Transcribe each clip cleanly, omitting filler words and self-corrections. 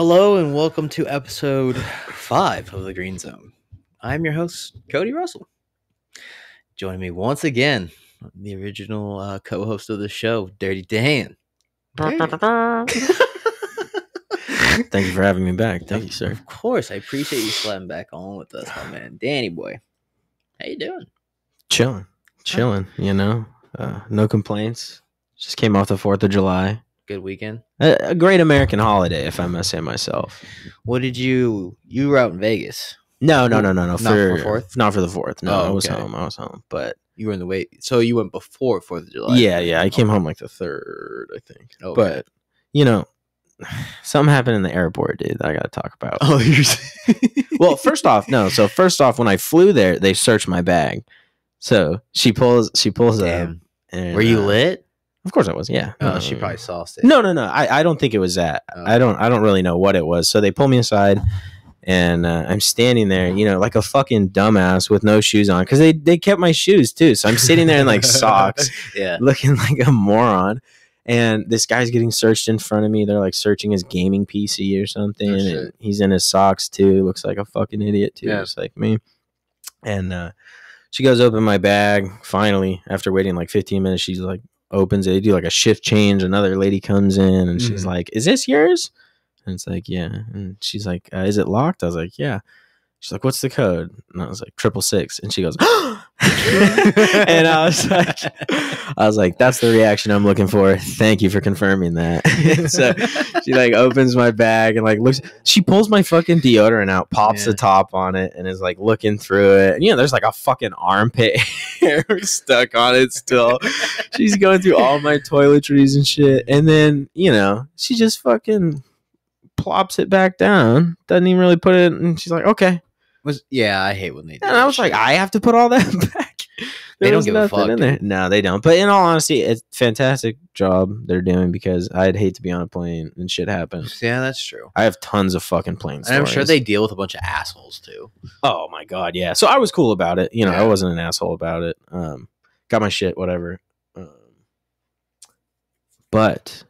Hello and welcome to episode 5 of the Greenzone. I'm your host, Cody Russell. Joining me once again, the original co-host of the show, Dirty Dan. Thank you for having me back. Thank you, sir. Of course, I appreciate you slapping back on with us, my man. Danny boy, how you doing? Chilling, you know. No complaints. Just came off the 4th of July. Good weekend? A great American holiday, if I must say myself. What did you were out in Vegas? No. Not for 4th? Not for the 4th. No, Oh, I was okay. home. But You were in the way, so you went before 4th of July? yeah. I came home like the 3rd, I think. Okay. But, you know, something happened in the airport, dude, that I got to talk about. Oh, you're Well, first off, when I flew there, they searched my bag. So she pulls Damn. and, Were you lit? Of course I was, yeah. Oh, she probably sauced it. No. I don't think it was that. Oh. I don't really know what it was. So they pull me aside, and I'm standing there, you know, like a fucking dumbass with no shoes on, because they kept my shoes too. So I'm sitting there in like socks, Yeah. looking like a moron. And this guy's getting searched in front of me. They're like searching his gaming PC or something. Oh, shit. And he's in his socks too. Looks like a fucking idiot too, Yeah. just like me. And she goes open my bag. Finally, after waiting like 15 minutes, she's like opens it. They do like a shift change. Another lady comes in and she's like, "Is this yours?" And it's like, "Yeah." And she's like, "Is it locked?" I was like, "Yeah." She's like, "What's the code?" And I was like, 666. And she goes, and I was like, "That's the reaction I'm looking for. Thank you for confirming that." So she like opens my bag and like looks. She pulls my fucking deodorant out, pops the top on it, and is like looking through it. And you know, there's like a fucking armpit hair stuck on it still. She's going through all my toiletries and shit, and then you know, she just fucking plops it back down. Doesn't even really put it. And she's like, "Okay." Yeah, I hate when they do And I was like, I have to put all that back. They There don't was give a fuck, in there. dude. No, they don't. But in all honesty, it's a fantastic job they're doing, because I'd hate to be on a plane and shit happens. Yeah, that's true. I have tons of fucking plane And stories. I'm sure they deal with a bunch of assholes too. Oh my god, yeah. So I was cool about it. You know, Yeah. I wasn't an asshole about it. Got my shit, whatever. But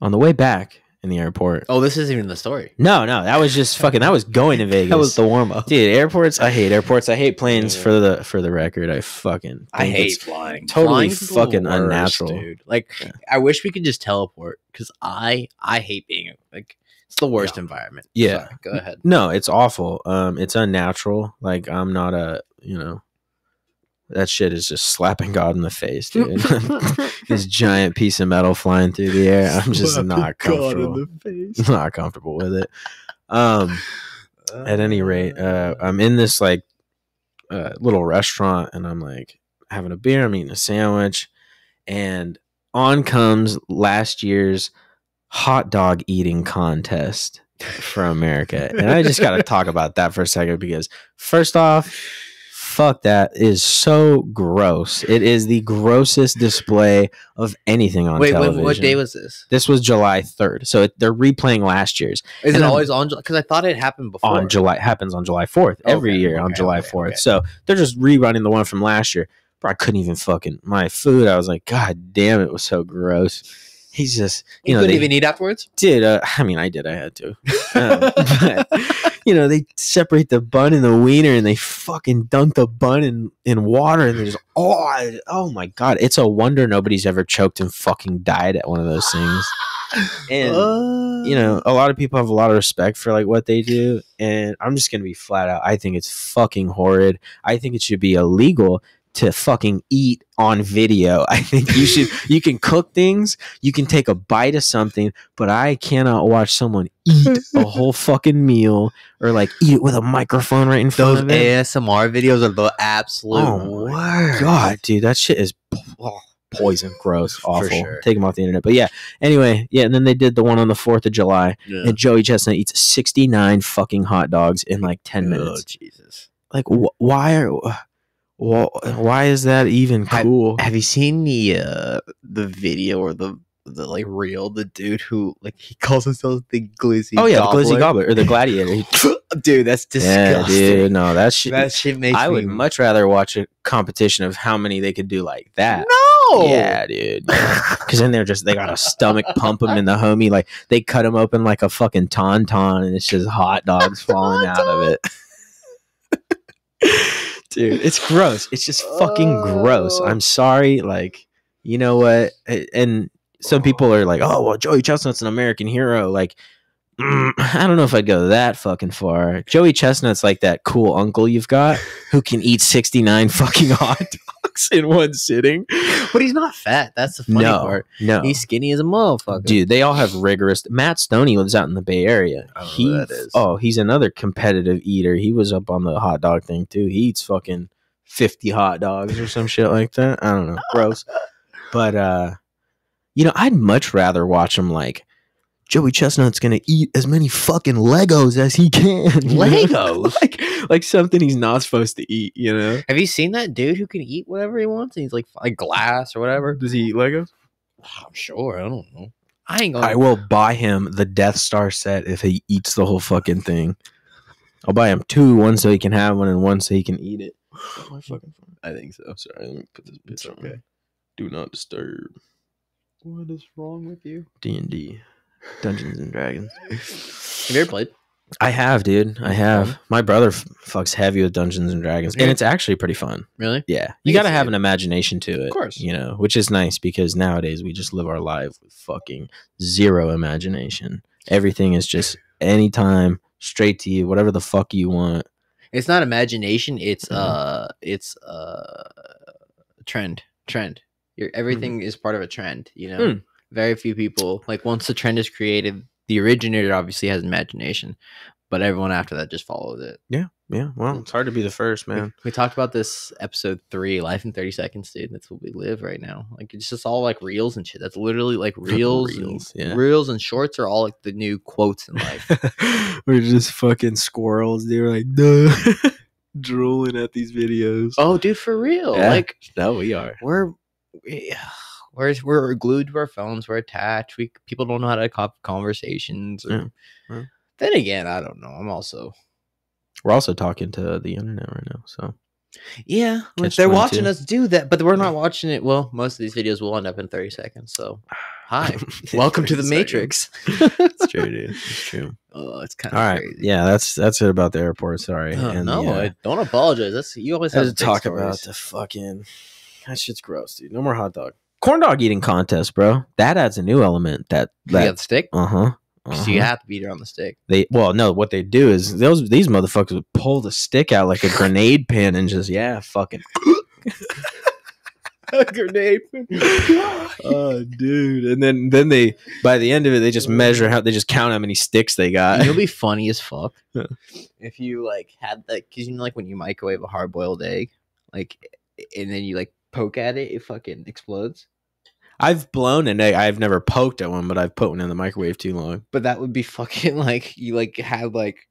on the way back in the airport. Oh, this isn't even the story. No, that was just fucking. That was going to Vegas. That was the warm up. Dude, airports. I hate airports. I hate planes. Yeah. For the record, I fucking. I think hate it's flying. totally Flying's the fucking worst, unnatural. dude. Like, Yeah. I wish we could just teleport, because I hate being like, it's the worst environment. Yeah. Sorry, go ahead. No, it's awful. It's unnatural. Like, I'm not a, you know, that shit is just slapping God in the face, dude. This giant piece of metal flying through the air. I'm just not comfortable. Not comfortable with it. At any rate, I'm in this like little restaurant, and I'm like having a beer. I'm eating a sandwich, and on comes last year's hot dog eating contest for America. And I just got to talk about that for a second, because first off, fuck, that is so gross. It is the grossest display of anything on television. What day was this? This was July 3rd. So they're replaying last year's. Is And it I'm- always on? Because I thought it happened before. happens on July 4th every year on July 4th. So they're just rerunning the one from last year. Bro, I couldn't even fucking my food. I was like, God damn, it was so gross. He's just, You know, couldn't they even eat afterwards? did. I mean, I did. I had to. But, you know, they separate the bun and the wiener, and they fucking dunk the bun in water, and they just oh my god, it's a wonder nobody's ever choked and fucking died at one of those things. And you know, a lot of people have a lot of respect for like what they do, and I'm just gonna be flat out. I think it's fucking horrid. I think it should be illegal to fucking eat on video. I think you can cook things, you can take a bite of something, but I cannot watch someone eat a whole fucking meal, or like eat it with a microphone right in front Those of it. ASMR videos are the absolute Oh my worst. god, dude, that shit is poison, gross, awful. sure. Take them off the internet. But yeah, anyway, yeah, and then they did the one on the 4th of July, Yeah. and Joey Chestnut eats 69 fucking hot dogs in like 10 minutes. Oh, Jesus. Like, why is that even cool? Have you seen the video or the like reel, the dude who like he calls himself the Glizzy. Oh yeah, Gobbler. the Glizzy Gobblin or the Gladiator. Dude, that's disgusting. Yeah, dude, no, that shit. That shit makes I me. would much rather watch a competition of how many they could do like that. No. Yeah, dude. Because then they got a stomach pump them in the homie. Like they cut them open like a fucking tauntaun, and it's just hot dogs falling out of it. Dude, it's gross. It's just fucking gross. I'm sorry. Like, you know what? And some people are like, oh, well, Joey Chestnut's an American hero. Like, I don't know if I'd go that fucking far. Joey Chestnut's like that cool uncle you've got who can eat 69 fucking hot dogs in one sitting. But he's not fat. That's the funny part. No. He's skinny as a motherfucker. Dude, they all have rigorous. Matt Stoney lives out in the Bay Area. I don't know who that is. Oh, he's another competitive eater. He was up on the hot dog thing too. He eats fucking 50 hot dogs or some shit like that. I don't know. Gross. But I'd much rather watch him like Joey Chestnut's gonna eat as many fucking Legos as he can. Legos? like something he's not supposed to eat, you know? Have you seen that dude who can eat whatever he wants? And he's like glass or whatever. Does he eat Legos? I'm sure. I don't know. I will buy him the Death Star set if he eats the whole fucking thing. I'll buy him 2, one so he can have one and one so he can eat it. My fucking phone. I think so. Sorry, let me put this bitch on. Okay. Do not disturb. What is wrong with you? D&D. Dungeons and Dragons. Have you ever played? I have, dude. I have. My brother fucks heavy with Dungeons and Dragons, and it's actually pretty fun. Really? Yeah. You got to have an imagination to it. Of course. You know, which is nice because nowadays we just live our life with fucking zero imagination. Everything is just anytime, straight to you, whatever the fuck you want. It's not imagination. It's trend. Everything is part of a trend, you know? Very few people, like once the trend is created, the originator obviously has imagination, but everyone after that just follows it. Yeah. Well, it's hard to be the first, man. We talked about this episode 3, Life in 30 Seconds, dude. That's what we live right now. Like it's just all like reels and shit. That's literally like reels. Reels and shorts are all like the new quotes in life. We're just fucking squirrels. They're like, duh. Drooling at these videos. Oh, dude, for real. Yeah. Like, no, we are. We're glued to our phones. We're attached. People don't know how to have conversations. Then again, I don't know. We're also talking to the internet right now. So yeah, like they're watching us do that, but we're not watching it. Well, most of these videos will end up in 30 seconds. So hi, welcome to the Matrix. It's true, dude. It's true. Oh, it's kind of crazy. Yeah, that's it about the airport. Sorry. I don't apologize. You always have to talk about the fucking. That shit's gross, dude. No more hot dog. Corn dog eating contest, bro. That adds a new element. That you got the stick. So you have to beat her on the stick. What they do is these motherfuckers would pull the stick out like a grenade pin and just fucking a grenade pin. Oh, dude! And then they by the end of it they just count how many sticks they got. It'll be funny as fuck if you like had that because like when you microwave a hard boiled egg, like and then you like poke at it, it fucking explodes. I've blown an egg. I've never poked at one, but I've put one in the microwave too long. But that would be fucking like you like had like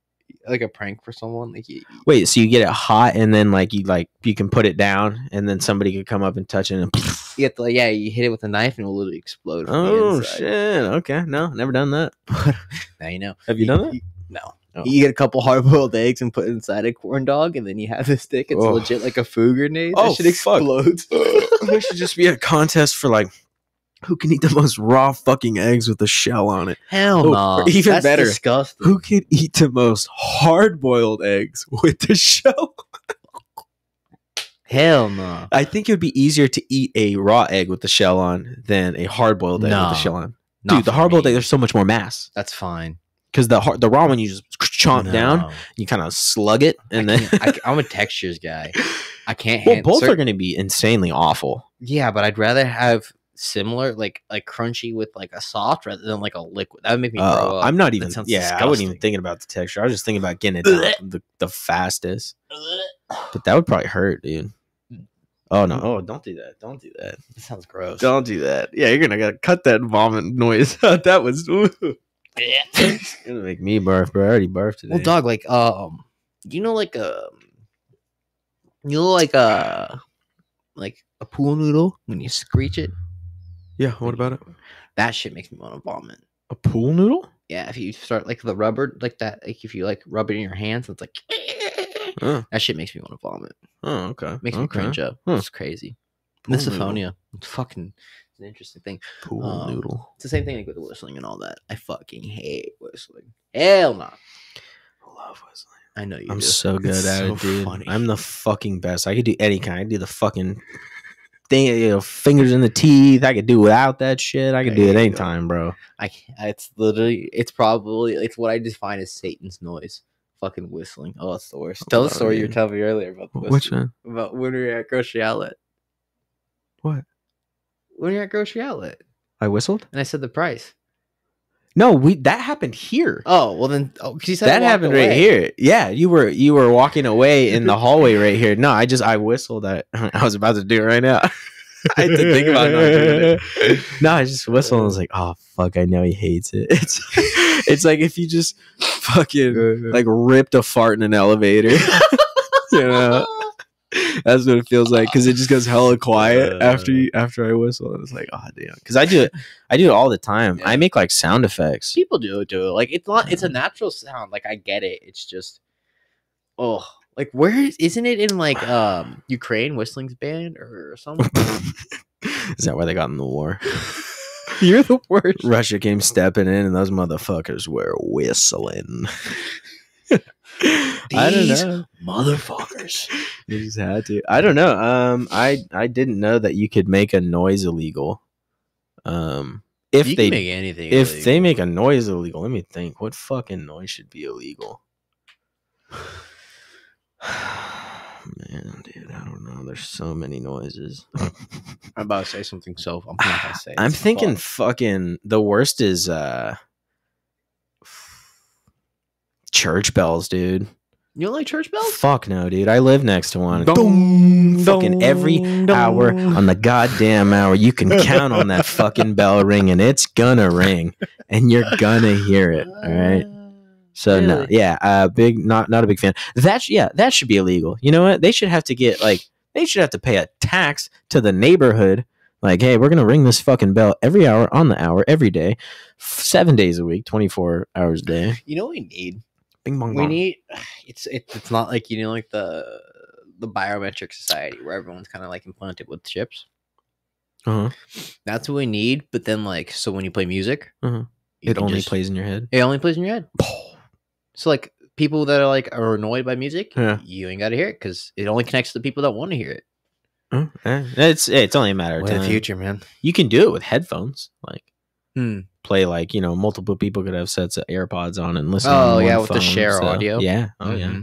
a prank for someone. Like wait, so you get it hot and then you can put it down and then somebody could come up and touch it and you have to you hit it with a knife and it'll literally explode. Oh shit! Okay, no, never done that. Now you know. Have you done that? No. Oh. You get a couple hard-boiled eggs and put it inside a corn dog, and then you have the stick. It's legit like a food grenade. That shit explodes. There should just be a contest for like who can eat the most raw fucking eggs with the shell on it. Hell no. Even That's better, disgusting. Who can eat the most hard-boiled eggs with the shell? Hell no. I think it would be easier to eat a raw egg with the shell on than a hard-boiled egg with the shell on. Dude, the hard-boiled egg, there's so much more mass. That's fine. Because the raw one, you just chomp down, you kind of slug it, and then I'm a textures guy. I can't. Well, both are going to be insanely awful. Yeah, but I'd rather have similar, like crunchy with like a soft rather than like a liquid. That would make me throw up. I'm not even. Disgusting. I wasn't even thinking about the texture. I was just thinking about getting it down the fastest. But that would probably hurt, dude. Oh no! Oh, don't do that! Don't do that! That sounds gross. Don't do that! Yeah, you're gonna cut that vomit noise. That was. It's gonna make me barf, bro. I already barfed today. Well, dog, like like a pool noodle when you screech it. Yeah, what about it? That shit makes me want to vomit. A pool noodle? Yeah, if you start like the rubber, like that, like if you like rub it in your hands, it's like that shit makes me want to vomit. Oh, okay. Makes me cringe up. It's crazy. Misophonia. It's fucking an interesting thing. Pool noodle. It's the same thing like with the whistling and all that. I fucking hate whistling. Hell no. I love whistling. I know you. I'm do. so good It's at so it, dude. funny. I'm the fucking best. I could do any kind. I could do the fucking thing, fingers in the teeth. I could do without that shit. I could do it anytime, bro. It's what I define as Satan's noise. Fucking whistling. Oh, it's the worst. Tell the story you were telling me earlier about the which one? About when we were at grocery outlet. What? When we were at grocery outlet. I whistled? And I said the price. No, that happened here. Oh, well then, because you said that happened right here. Yeah, you were walking away in the hallway right here. No, I whistled that. I was about to do it right now. I had to think about not doing it. No, I just whistled and I was like, oh fuck, I know he hates it. It's like if you just fucking like ripped a fart in an elevator. You know? That's what it feels like, because it just goes hella quiet after I whistle, and it's like, oh damn, because I do it all the time. Yeah. I make like sound effects. People do it. Like it's a natural sound. Like I get it. It's just like isn't it in like Ukraine whistling's banned or something? Is that why they got in the war? You're the worst. Russia came stepping in, and those motherfuckers were whistling. I don't know, motherfuckers. You just had to. I don't know. I didn't know that you could make a noise illegal. If they make anything, if they make a noise illegal, let me think. What fucking noise should be illegal? Man, dude, I don't know. There's so many noises. I'm about to say something, so I'm not gonna say it. I'm thinking fucking the worst is church bells, dude. You don't like church bells? Fuck no, dude. I live next to one. Fucking every hour on the goddamn hour, you can count on that fucking bell ringing. It's gonna ring, and you're gonna hear it. All right. So really? No, yeah, not a big fan. That should be illegal. You know what? They should have to pay a tax to the neighborhood. Like, hey, we're gonna ring this fucking bell every hour on the hour, every day, 7 days a week, 24 hours a day. You know what we need? Bing bong. We need it's not like like the biometric society where everyone's kind of like implanted with chips. That's what we need. But then so when you play music, it only plays in your head. It only plays in your head. So like people that are annoyed by music, you ain't got to hear it because it only connects to the people that want to hear it. It's only a matter of time. The future, man. You can do it with headphones, like play multiple people could have sets of AirPods on and listen. Oh yeah, with the share audio. Yeah, yeah.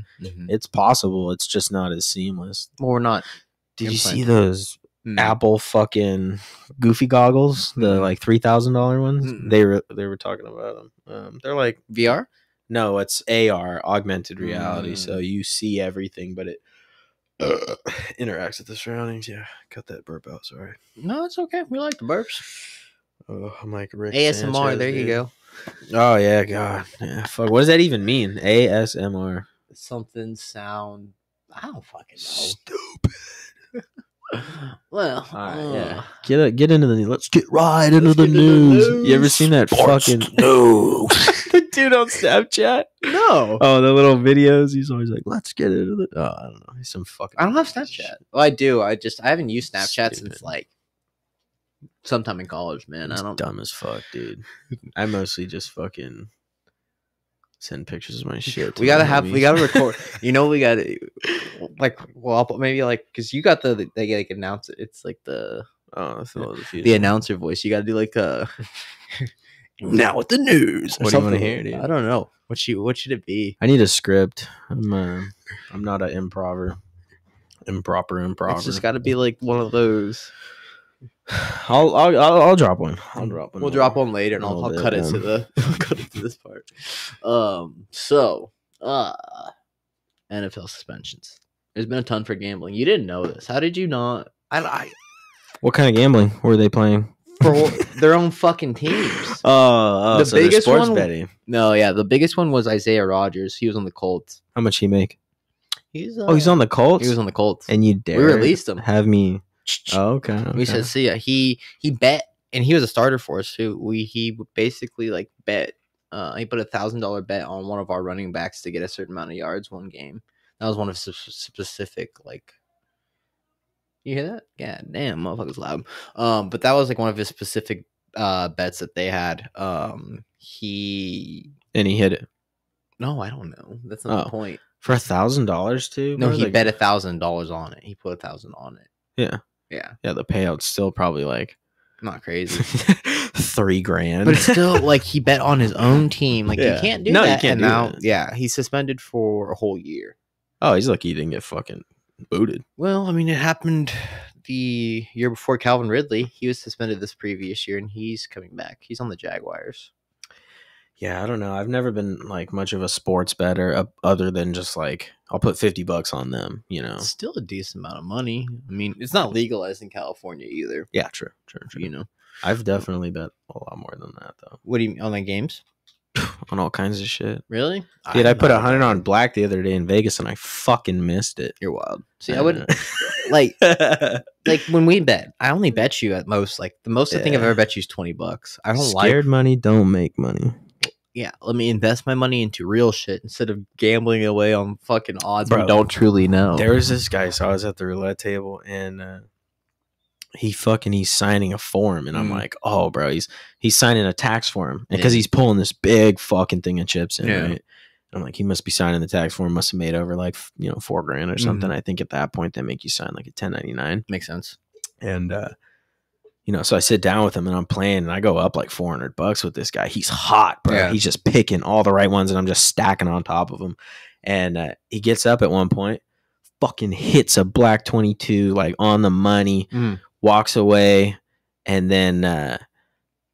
It's possible. It's just not as seamless. Well, we're not. Did you see those Apple fucking goofy goggles? The like $3,000 ones. They were talking about them. They're like VR. No, it's AR, augmented reality. So you see everything, but it interacts with the surroundings. Yeah, cut that burp out. Sorry. No, it's okay. We like the burps. Oh, I'm like Rick ASMR. Sanchez, there you go. Oh yeah, God. Yeah, fuck. What does that even mean? ASMR. Something sound. I don't fucking know. Stupid. Well, yeah. Get into the news. Let's get into the news. You ever seen that fucking news? The dude on Snapchat? No. Oh, the little videos. He's always like, "Let's get into the." Oh, I don't know. He's some fucking. I don't have Snapchat. Well, I do. I haven't used Snapchat since like sometime in college, man. It's dumb as fuck, dude. I mostly just fucking send pictures of my shit. We gotta record. We gotta maybe because you got they like announce it. It's like the announcer voice. You gotta do like now with the news. What do you want to hear, dude? I don't know. What should it be? I need a script. I'm not an improver. It's just got to be like one of those. I'll drop one. We'll drop one later, and I'll cut it to this part. So NFL suspensions. There's been a ton for gambling. You didn't know this. How did you not? What kind of gambling were they playing? For their own fucking teams. The biggest sports betting. No, yeah, the biggest one was Isaiah Rodgers. He was on the Colts. How much he make? He's on the Colts. He was on the Colts, and you dare we released him. Have me? Oh, okay. We said, see ya. He bet and he was a starter for us too. He basically like bet. He put $1,000 bet on one of our running backs to get a certain amount of yards one game. That was one of specific like. You hear that? Yeah, damn, motherfucker's loud. But that was like one of his specific bets that they had. He hit it. No, I don't know. That's not the point. For $1,000 too? No, bro? he Like, bet $1,000 on it. He put 1,000 on it. Yeah. Yeah. The payout's still probably like not crazy. $3,000. But it's still like he bet on his own team. Like you can't do that. You can't do that. Yeah, he's suspended for a whole year. Oh, he's lucky he didn't get fucking booted. Well, I mean, it happened the year before Calvin Ridley. He was suspended this previous year, and he's coming back. He's on the Jaguars. Yeah, I don't know. I've never been like much of a sports bettor other than just like I'll put $50 on them, you know. It's still a decent amount of money. I mean, it's not legalized in California either. Yeah, true. You know, I've definitely bet a lot more than that though. What do you mean on the games? On all kinds of shit. Really? Dude, I put 100 on black the other day in Vegas and I fucking missed it. You're wild. See, I wouldn't like when we bet, I only bet you at most like the most I think I've ever bet you is $20. I don't Scared money don't make money. Yeah, let me invest my money into real shit instead of gambling away on fucking odds I don't truly know. There was this guy, so I was at the roulette table and he's signing a form and I'm like, oh bro, he's signing a tax form because he's pulling this big fucking thing of chips in, right? I'm like, he must be signing the tax form, must have made over like $4,000 or something. I think at that point they make you sign like a 1099. Makes sense. And so I sit down with him and I'm playing and I go up like $400 with this guy. He's hot, bro. Yeah. He's just picking all the right ones and I'm just stacking on top of him. And he gets up at one point, fucking hits a black 22 like on the money, walks away, and then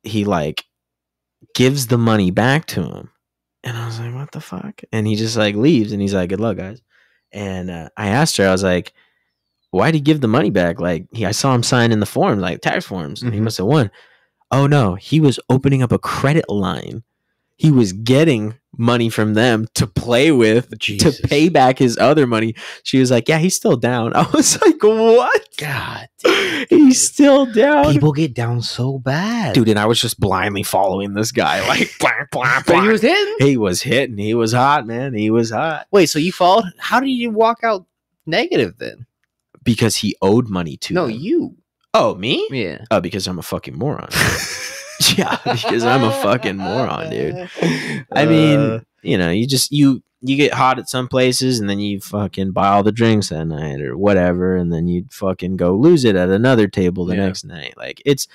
he like gives the money back to him. And I was like, what the fuck? And he just like leaves and he's like, good luck, guys. And I asked her, I was like, why'd he give the money back? Like, I saw him sign in the forms, like tax forms, and he must have won. Oh no, he was opening up a credit line. He was getting money from them to play with to pay back his other money. She was like, yeah, he's still down. I was like, what? God, he's still down. People get down so bad. Dude, and I was just blindly following this guy. Like, blah, blah, blah. But he was hitting? He was hitting. He was hot, man. He was hot. Wait, so you followed? How did you walk out negative then? Because he owed money to them. You. Oh, me? Yeah. Oh, because I'm a fucking moron. Yeah, because I'm a fucking moron, dude. I mean, you get hot at some places and then you fucking buy all the drinks that night or whatever, and then you fucking go lose it at another table the next night. Like it's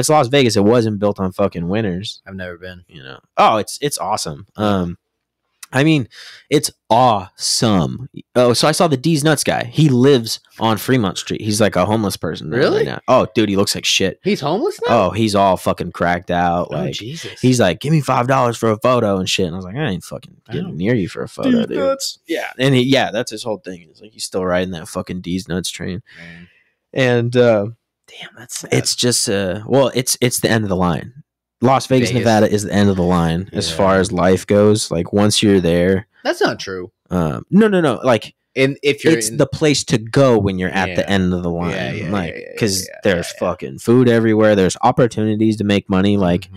Las Vegas. It wasn't built on fucking winners. I've never been. Oh, it's awesome. I mean, it's awesome. Oh, so I saw the D's Nuts guy. He lives on Fremont Street. He's like a homeless person. Really? Right now. Oh, dude, he looks like shit. He's homeless now? Oh, he's all fucking cracked out. Like, Jesus. He's like, give me $5 for a photo and shit. And I was like, I ain't fucking getting near you for a photo, dude. Nuts. Yeah. And that's his whole thing. He's like, he's still riding that fucking D's Nuts train. Man. And damn, that's sad. It's just it's the end of the line. Las Vegas, Nevada is the end of the line as far as life goes. Like once you're there, that's not true. No. Like, it's the place to go when you're at the end of the line. Because there's fucking food everywhere. There's opportunities to make money, like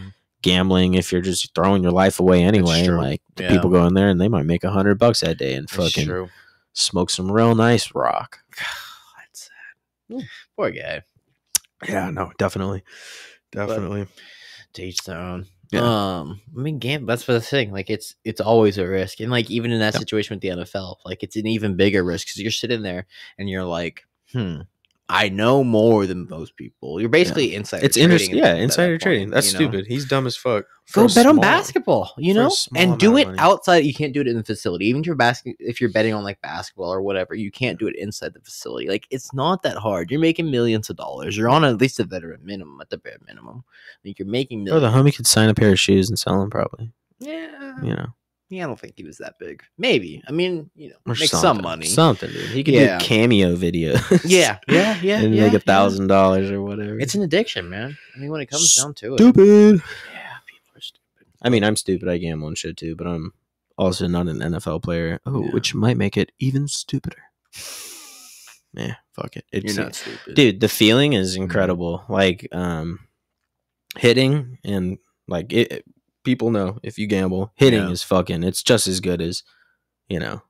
gambling. If you're just throwing your life away anyway, like people go in there and they might make $100 that day and fucking smoke some real nice rock. That's sad. Poor guy. Yeah, no, definitely. To each their own. Yeah. I mean, that's the thing. Like, it's always a risk, and like even in that situation with the NFL, like it's an even bigger risk because you're sitting there and you're like, I know more than most people. You're basically insider. It's trading. Insider trading. That's stupid. He's dumb as fuck. Go bet on basketball, and do it outside. You can't do it in the facility. Even if you're betting on like basketball or whatever, you can't do it inside the facility. Like, it's not that hard. You're making millions of dollars. You're on at least a veteran minimum, at the bare minimum. Like, you're making millions. Oh, the homie could sign a pair of shoes and sell them probably. Yeah. Yeah, I don't think he was that big. Maybe. I mean, make some money. Something, dude. He could do cameo videos. Yeah. And make $1,000 or whatever. It's an addiction, man. I mean, when it comes down to it. Stupid. Yeah, people are stupid. I mean, I'm stupid. I gamble and shit too, but I'm also not an NFL player. Oh, which might make it even stupider. Yeah, fuck it. You're not stupid. Dude, the feeling is incredible. Like, hitting and like it. People know if you gamble, hitting is fucking. It's just as good as, you know.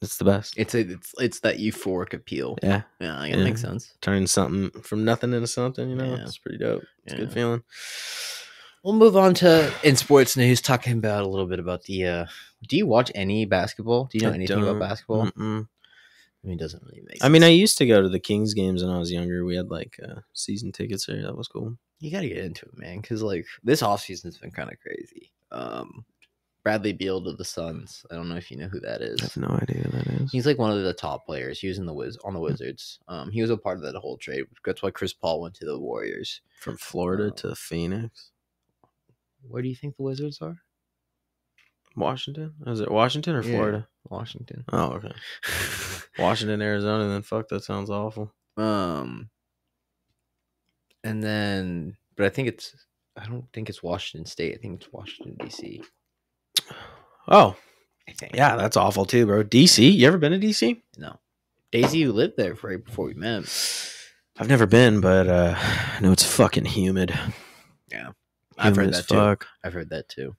It's the best. It's that euphoric appeal. Yeah, that makes sense. Turning something from nothing into something, you know, it's pretty dope. It's a good feeling. We'll move on to in sports news, talking about a little bit about the. Do you watch any basketball? Do you know anything about basketball? Mm-mm. I mean, it doesn't really make sense. I mean, I used to go to the Kings games when I was younger. We had like season tickets there. That was cool. You got to get into it, man, because like this offseason's been kind of crazy. Bradley Beal to the Suns. I don't know if you know who that is. I have no idea who that is. He's like one of the top players. He was on the Wizards. He was a part of that whole trade. That's why Chris Paul went to the Warriors. From Florida to Phoenix. Where do you think the Wizards are? Washington? Is it Washington or Florida? Washington. Oh, okay. Washington, Arizona, then fuck, that sounds awful. And then, but I don't think it's Washington State. I think it's Washington, D.C. Oh, I think. Yeah, that's awful too, bro. D.C.? You ever been to D.C.? No. Daisy, you lived there right before we met. I've never been, but I know it's fucking humid. Yeah. I've heard that too.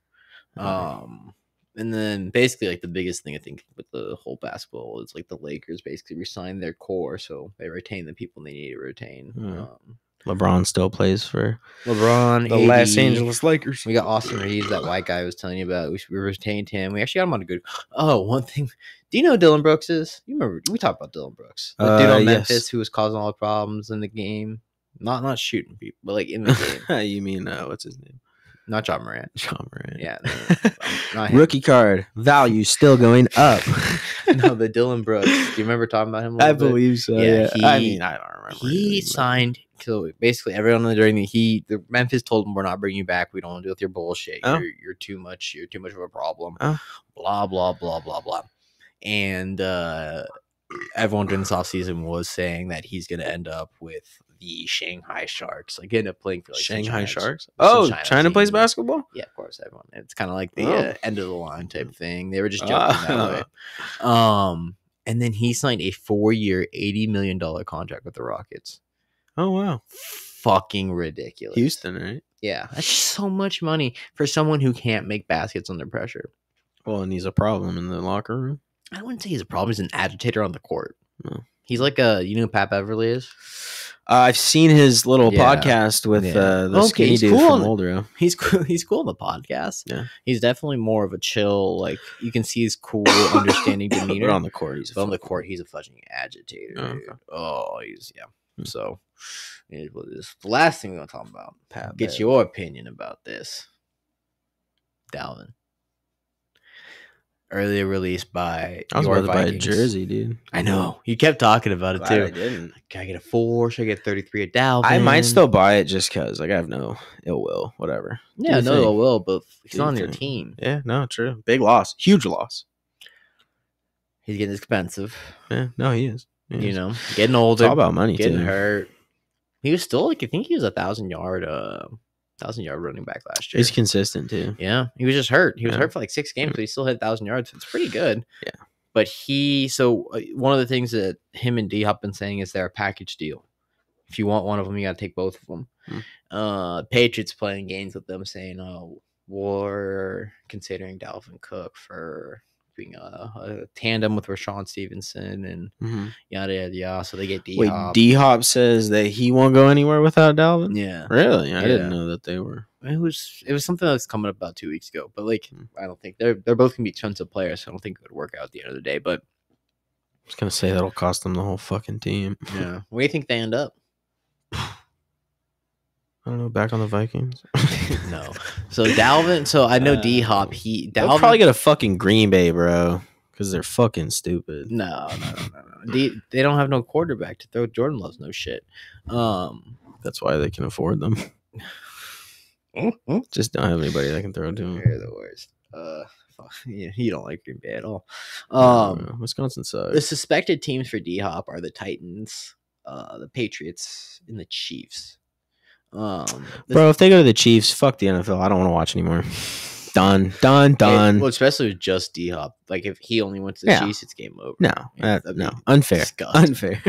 And then basically like the biggest thing I think with the whole basketball is like the Lakers basically resigned their core, so they retain the people they need to retain. LeBron still plays for LeBron, the AD. Los Angeles Lakers. We got Austin Reeves, that white guy I was telling you about. We retained him. We actually got him on a good. Oh, one thing. Do you know who Dylan Brooks is? You remember we talked about Dylan Brooks, the dude on Memphis who was causing all the problems in the game. Not shooting people, but like in the game. You mean what's his name? Not John Morant. John Morant. Yeah. Not him. Rookie card. Value still going up. No, the Dylan Brooks. Do you remember talking about him a little bit? Believe so. Yeah. I mean, I don't remember. He signed. So basically, everyone during the Memphis told him, "We're not bringing you back. We don't want to deal with your bullshit. Oh. You're too much. You're too much of a problem." Oh. Blah blah blah blah blah. And everyone during this offseason was saying that he's going to end up with the Shanghai Sharks. Like, end up playing for like Shanghai Sharks. China plays basketball. Yeah, of course, everyone. It's kind of like the end of the line type thing. They were just joking that way. And then he signed a 4-year, $80 million contract with the Rockets. Oh wow, fucking ridiculous. Houston, right? Yeah, that's just so much money for someone who can't make baskets under pressure. Well, and he's a problem in the locker room. I wouldn't say he's a problem. He's an agitator on the court. No. He's like you know who Pat Beverly is? I've seen his little podcast with the skinny dude from Oldro. He's cool on the podcast. Yeah, he's definitely more of a chill. Like you can see his cool, understanding demeanor. But on the court, he's a fucking agitator. Oh, okay. Oh, he's So, it was the last thing we're gonna talk about. Get your opinion about this, Dalvin. Earlier released by I was about to buy a jersey, dude. I know. You kept talking about it too. I didn't. Can I get a 4? Should I get 33 at Dalvin? I might still buy it just because like I have no ill will, whatever. Yeah, no ill will, but he's on your team. Yeah, no, true. Big loss. Huge loss. He's getting expensive. Yeah, no, he is. You know, getting older. It's all about money, getting hurt. He was still like I think he was 1,000-yard running back last year. He's consistent too. Yeah, he was just hurt. He was hurt for like 6 games, but he still hit 1,000 yards. So it's pretty good. Yeah, but one of the things that him and D Hop been saying is they're a package deal. If you want one of them, you got to take both of them. Patriots playing games with them, saying, "Oh, we're considering Dalvin Cook for being a tandem with Rashawn Stevenson and yada yada yada." So they get D Hop. Wait, D Hop says that he won't go anywhere without Dalvin. Yeah, really? I didn't know that they were. It was something that was coming up about 2 weeks ago, but like I don't think they're both gonna be tons of players. So I don't think it would work out at the end of the day. But I was gonna say that'll cost them the whole fucking team. Yeah, where do you think they end up? I don't know. Back on the Vikings? No. So Dalvin. So I know D Hop. They'll probably get a fucking Green Bay, bro, because they're fucking stupid. No. They don't have no quarterback to throw. Jordan Love's no shit. That's why they can afford them. Just don't have anybody that can throw to them. They're the worst. You don't like Green Bay at all. Wisconsin sucks. The suspected teams for D Hop are the Titans, the Patriots, and the Chiefs. Bro, if they go to the Chiefs, fuck the NFL. I don't want to watch anymore. Done. Well, especially with just D-Hop. Like, if he only went to the Yeah. Chiefs, it's game over. No, That'd no, be unfair. disgusting. Unfair.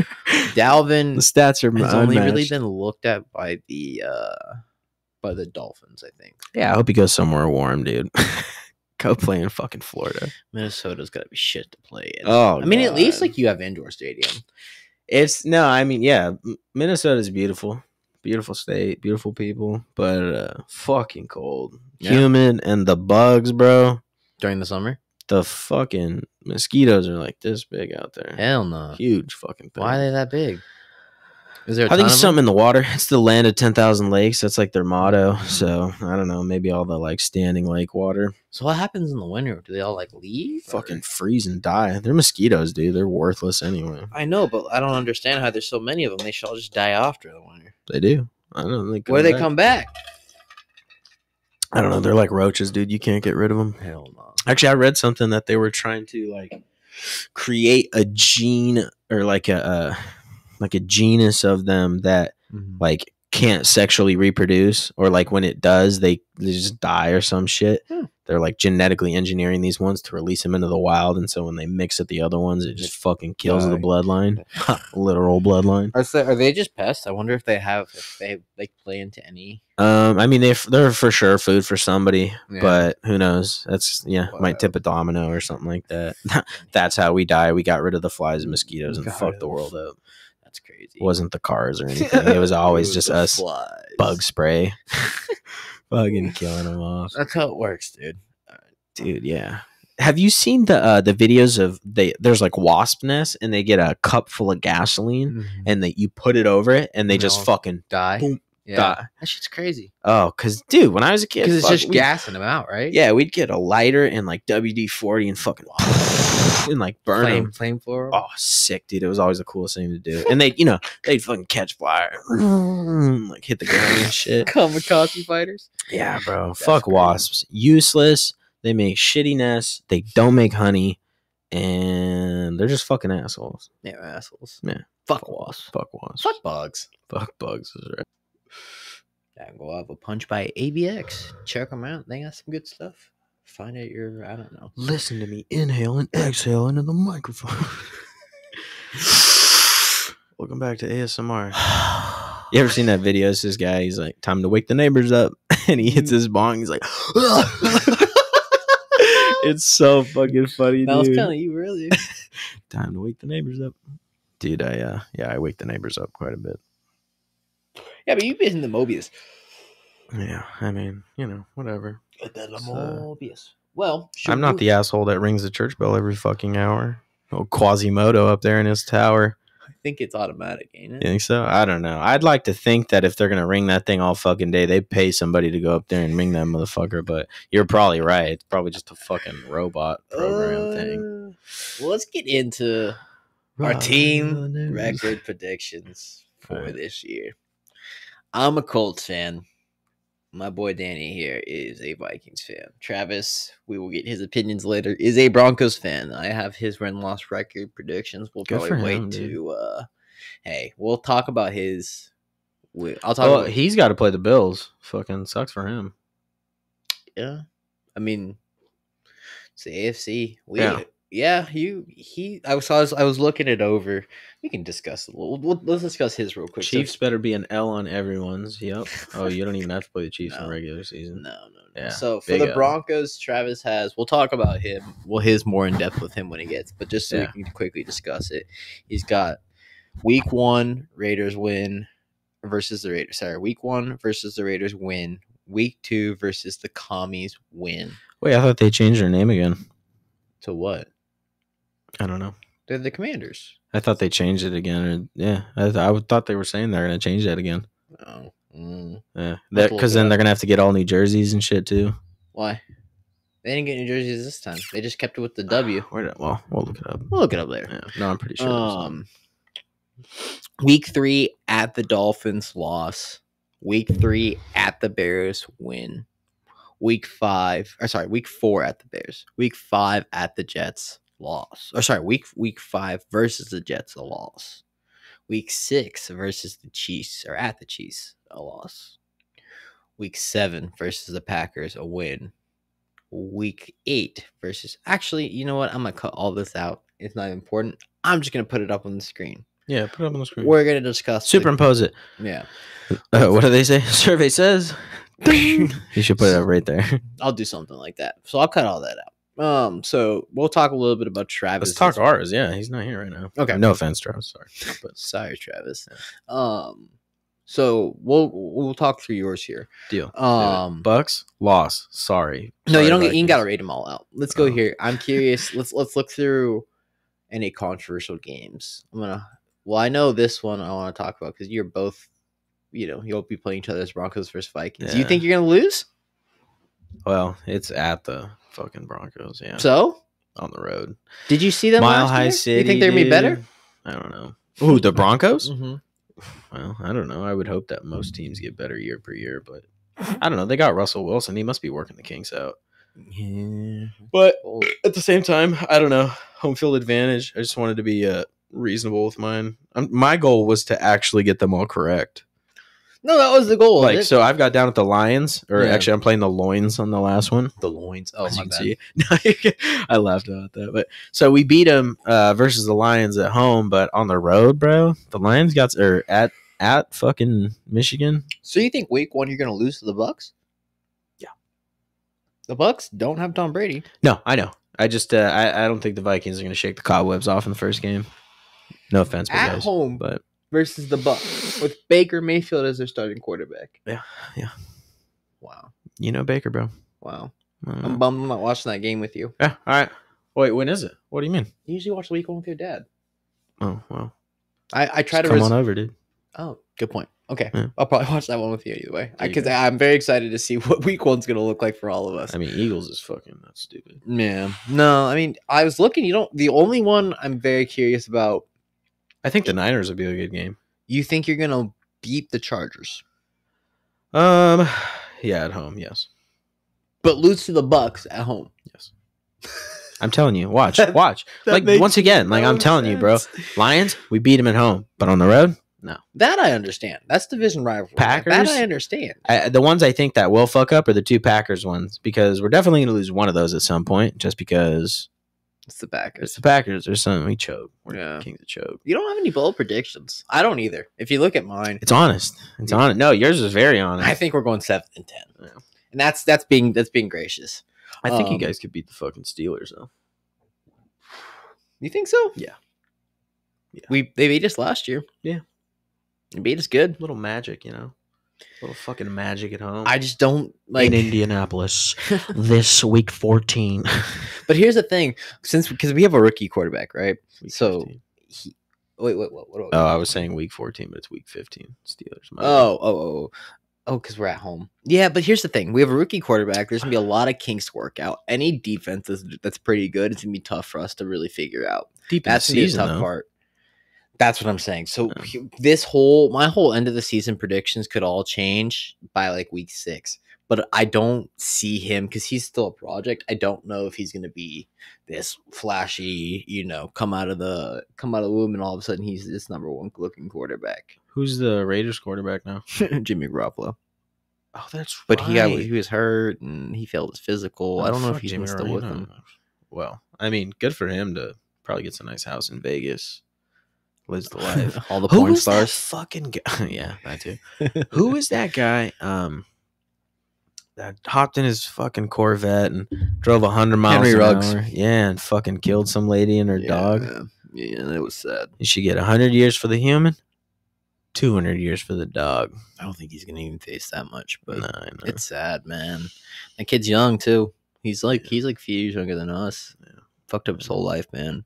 Dalvin The stats are has only really unmatched. been looked at by the Dolphins, I think. Yeah, I hope he goes somewhere warm, dude. Go play in fucking Florida. Minnesota's got to be shit to play in. Oh, I mean, at least God. like you have indoor stadium. Minnesota's beautiful. Beautiful state, beautiful people, but fucking cold. Yeah. Humid, and the bugs, bro. During the summer? The fucking mosquitoes are like this big out there. Hell no. Huge fucking thing. Why are they that big? Is there a I think ton it's of something them? in the water. It's the land of 10,000 lakes. That's like their motto. So I don't know. Maybe all the like standing lake water. So what happens in the winter? Do they all like leave? Fucking freeze and die. They're mosquitoes, dude. They're worthless anyway. I know, but I don't understand how there's so many of them. They should all just die off during the winter. They do. I don't know. Where do they come back? I don't know. They're like roaches, dude. You can't get rid of them. Hell no. Actually, I read something that they were trying to like create a gene or like a genus of them that like can't sexually reproduce, or like when it does, they just die or some shit. They're like genetically engineering these ones to release them into the wild, and so when they mix with the other ones, it just fucking kills the bloodline, literal bloodline. Are they just pests? I wonder if they play into any. I mean they're for sure food for somebody, Yeah. but who knows? That's Wow. might tip a domino or something like that. That's how we die. We got rid of the flies and mosquitoes and fucked the world up. That's crazy. It wasn't the cars or anything. It was always just us. Flies. Bug spray. Fucking killing them off. That's how it works, dude. Dude, yeah. Have you seen the videos of there's like wasp nests, and they get a cup full of gasoline and you put it over it and they just fucking die. Boom, Yeah. die. That shit's crazy. Oh, cause dude, when I was a kid, Because it's just gassing them out, right? Yeah, we'd get a lighter and like WD-40 and fucking and like burn them. Flamethrower. Oh, sick, dude! It was always the coolest thing to do. And they'd fucking catch fire, like hit the ground and shit. Kamikaze fighters. Yeah, bro. That's Fuck crazy. wasps. Useless. They make shitty nests. They don't make honey, and they're just fucking assholes. Yeah, assholes. Yeah. Fuck wasps. Fuck wasps. Fuck bugs. Fuck bugs is right. Yeah, go have a punch by ABX. Check them out. They got some good stuff. Find out your, I don't know. Listen to me inhale and exhale into the microphone. Welcome back to ASMR. You ever seen that video? It's this guy. He's like, time to wake the neighbors up. And he hits his bong. He's like, it's so fucking funny, dude. That was kind of you, really. Time to wake the neighbors up. Dude, I wake the neighbors up quite a bit. Yeah, but you've been in the Mobius. Yeah, I mean, whatever. Mobius. Well, I'm not the asshole that rings the church bell every fucking hour. Oh, Quasimodo up there in his tower. I think it's automatic, ain't it? You think so? I don't know. I'd like to think that if they're going to ring that thing all fucking day, they pay somebody to go up there and ring that motherfucker, but you're probably right. It's probably just a fucking robot program thing. Well, let's get into our team record predictions for this year. I'm a Colts fan. My boy Danny here is a Vikings fan. Travis, we will get his opinions later, is a Broncos fan. I have his win-loss record predictions. We'll Good probably for wait him, to we'll talk about his. I'll talk about. He's got to play the Bills. Fucking sucks for him. Yeah, I mean, it's the AFC. I was looking it over. We can discuss it. Let's discuss his real quick. Chiefs better be an L on everyone's. Yep. Oh, you don't even have to play the Chiefs in regular season. No. Yeah, so for the Broncos, Travis has. We'll talk about him. Well, his more in depth with him when he gets. But just so we can quickly discuss it, he's got Week 1 Raiders win versus the Raiders. Sorry, Week 1 versus the Raiders win. Week 2 versus the Commies win. Wait, I thought they changed their name again. To what? I don't know. They're the Commanders. I thought they changed it again. I thought they were saying they're going to change that again. Oh. Yeah, because then they're going to have to get all new jerseys and shit too. Why? They didn't get new jerseys this time. They just kept it with the W. Well, we'll look it up. We'll look it up later. Yeah. No, I'm pretty sure. Week 3 at the Dolphins loss. Week 3 at the Bears win. Week 4 at the Bears. Week 5 at the Jets loss. Week 5 versus the Jets a loss. Week 6 versus the Chiefs or at the Chiefs a loss. Week 7 versus the Packers a win. Week 8 versus. Actually, you know what? I'm gonna cut all this out. It's not important. I'm just gonna put it up on the screen. Yeah, put it up on the screen. We're gonna discuss. Superimpose it. Yeah. What do they say? Survey says. You should put it up right there. I'll do something like that. So I'll cut all that out. So we'll talk a little bit about Travis. Let's talk ours. Yeah, he's not here right now. Okay. No offense, Travis. Sorry. But sorry, Travis. So we'll talk through yours here. Deal. Bucks loss. Sorry. No, you don't Vikings. get. You got to rate them all out. Let's go here. I'm curious. Let's look through any controversial games. Well, I know this one I want to talk about because you're both. You'll be playing each other as Broncos versus Vikings. Yeah. You think you're gonna lose? Well, it's at the fucking Broncos. Yeah. So on the road. Did you see them? Mile last High year? City. You think they're gonna be better? I don't know. Ooh, the Broncos. Mm-hmm. Well, I don't know. I would hope that most teams get better year per year, but I don't know. They got Russell Wilson. He must be working the kinks out. Yeah. But at the same time, I don't know. Home field advantage. I just wanted to be reasonable with mine. My goal was to actually get them all correct. No, that was the goal. So I've got down at the Lions, or actually I'm playing the Loins on the last one. The Loins. Oh, As my you bad. can see. I laughed about that. But so we beat them versus the Lions at home, but on the road, bro, the Lions got at fucking Michigan. So you think week 1 you're going to lose to the Bucks? Yeah. The Bucks don't have Tom Brady. No, I know. I just I don't think the Vikings are going to shake the cobwebs off in the first game. No offense, at home, but versus the Bucks with Baker Mayfield as their starting quarterback. Yeah. Wow. You know Baker, bro. Wow. I'm bummed I'm not watching that game with you. Yeah. All right. Wait, when is it? What do you mean? You usually watch week 1 with your dad. Oh well. I try to come on over, dude. Oh, good point. Okay. Yeah. I'll probably watch that one with you either way. Because I'm very excited to see what week 1's going to look like for all of us. I mean, Eagles is fucking that's stupid. Yeah. No, I mean, I was looking, the only one I'm very curious about. I think the Niners would be a good game. You think you're going to beat the Chargers? Yeah, at home, yes. But lose to the Bucks at home. Yes. I'm telling you, watch. Once again, I'm telling you, bro. Lions, we beat them at home, but on the road, no. That I understand. That's division rivalry. Packers, that I understand. The ones I think that will fuck up are the 2 Packers ones because we're definitely going to lose one of those at some point, just because it's the Packers. It's the Packers. There's something we choke. We're kings of choke. You don't have any bold predictions. I don't either. If you look at mine, it's honest. It's honest. No, yours is very honest. I think we're going 7-10, and that's being gracious. I think you guys could beat the fucking Steelers though. You think so? Yeah. They beat us last year. Yeah. They beat us good. Little magic, Little fucking magic at home. I just don't like in Indianapolis this week 14. But here's the thing, because we have a rookie quarterback, right? Week so 15. What? I was saying week 14, but it's week 15. Steelers. Because we're at home. Yeah, but here's the thing: we have a rookie quarterback. There's gonna be a lot of kinks to work out. Any defense that's pretty good, it's gonna be tough for us to really figure out. That's gonna be the tough part. That's what I'm saying. So my whole end of the season predictions could all change by like week 6. But I don't see him because he's still a project. I don't know if he's going to be this flashy, come out of the womb and all of a sudden he's this number 1 looking quarterback. Who's the Raiders quarterback now? Jimmy Garoppolo. Oh, that's but right. he was hurt and he failed his physical. I don't know if he's still with him. Well, I mean, good for him to probably get a nice house in Vegas. Lives the life. All the porn stars. Fucking guy? Yeah, that too. Who is that guy? That hopped in his fucking Corvette and drove 100 miles Henry an Ruggs. hour. Yeah, and fucking killed some lady and her dog. Yeah, it was sad. You should get 100 years for the human, 200 years for the dog. I don't think he's gonna even face that much, but No, I know. it's sad, man. That kid's young too. He's like a few years younger than us. Yeah. Fucked up his whole life, man.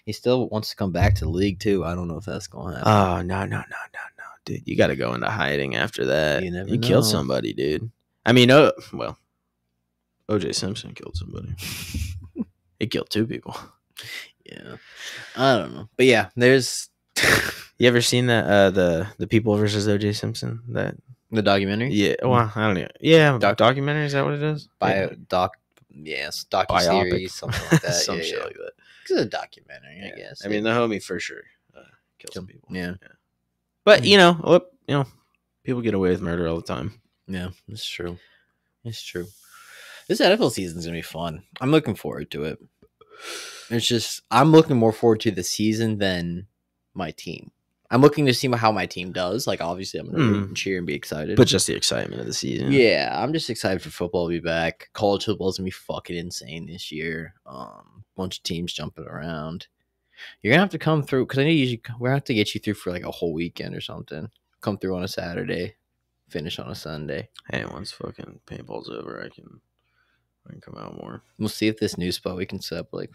He still wants to come back to the league too. I don't know if that's gonna happen. Oh no, dude! You got to go into hiding after that. You never You know. killed somebody, dude. I mean, O.J. Simpson killed somebody. He killed 2 people. Yeah, I don't know, but yeah, there's. You ever seen that the People versus O.J. Simpson? That the documentary? Yeah. Well, I don't know. Yeah, documentary. Is that what it is? Yes, docu-series, something like that. Some shit like that. It's a documentary, I guess. I mean, the homie for sure killed some people. Yeah. But people get away with murder all the time. Yeah, it's true. It's true. This NFL season's gonna be fun. I'm looking forward to it. It's just I'm looking more forward to the season than my team. I'm looking to see how my team does. Like, obviously, I'm gonna root and cheer and be excited. But just the excitement of the season. Yeah, I'm just excited for football to be back. College football's gonna be fucking insane this year. Bunch of teams jumping around. You're gonna have to come through because I know we're gonna have to get you through for like a whole weekend or something. Come through on a Saturday, finish on a Sunday. Hey, once fucking paintball's over, I can come out more. We'll see if this new spot we can set up like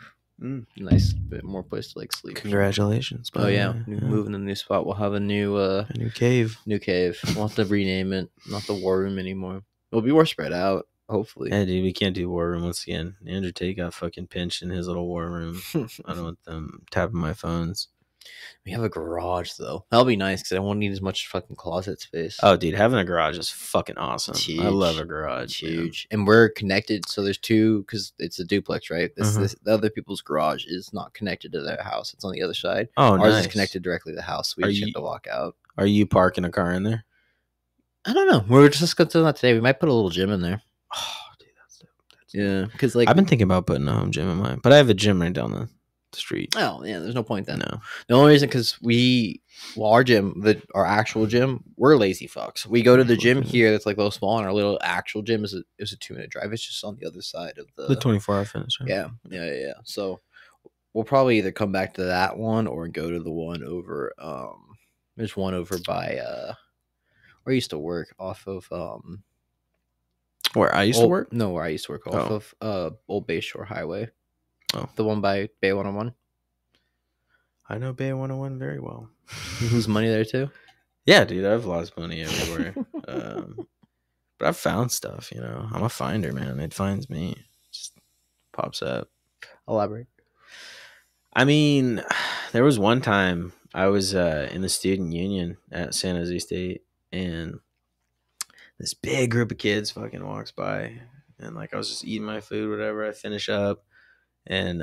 nice bit more place to like sleep. Congratulations! Oh yeah, moving to the new spot. We'll have a new cave. We'll have to rename it. Not the War Room anymore. It'll be more spread out. Hopefully. Yeah, dude, we can't do War Room once again. Andrew Tate got fucking pinched in his little War Room. I don't want them tapping my phones. We have a garage though. That'll be nice because I won't need as much fucking closet space. Oh, dude, having a garage is fucking awesome. I love a garage. It's huge, and we're connected. So there's two because it's a duplex, right? The other people's garage is not connected to their house. It's on the other side. Oh, ours nice. is connected directly to the house. So we just have to walk out. Are you parking a car in there? I don't know. We're just going to do that today. We might put a little gym in there. Oh, dude, that's dope. Yeah, because like I've been thinking about putting a home gym in mine, but I have a gym right down the street. Oh yeah, there's no point then. No, the only reason because our gym, our actual gym, we're lazy fucks. We go to the gym here that's like a little small, and our little actual gym is a 2-minute drive. It's just on the other side of the 24-hour fitness. Right? Yeah. So we'll probably either come back to that one or go to the one over. There's one over by where I used to work off of where I used to work. No, where I used to work off of Old Bayshore Highway. Oh, the one by Bay 101. I know Bay 101 very well. Who's money there too? Yeah, dude, I've lost money everywhere. But I've found stuff, you know. I'm a finder, man. It finds me. Just pops up. Elaborate. I mean, there was one time I was in the student union at San Jose State, and this big group of kids fucking walks by, and like I was just eating my food, whatever. I finish up, and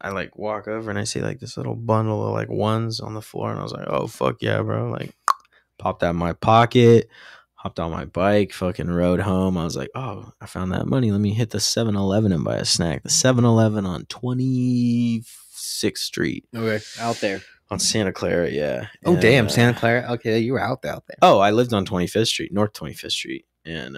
I like walk over and I see like this little bundle of like ones on the floor, and I was like, oh fuck yeah, bro. Like popped out of my pocket, hopped on my bike, fucking rode home. I was like, oh, I found that money. Let me hit the 7-Eleven and buy a snack. The 7-Eleven on 26th Street. Okay, out there. On Santa Clara, yeah. Oh, damn, Santa Clara. Okay, you were out there. Oh, I lived on 25th Street, North 25th Street. And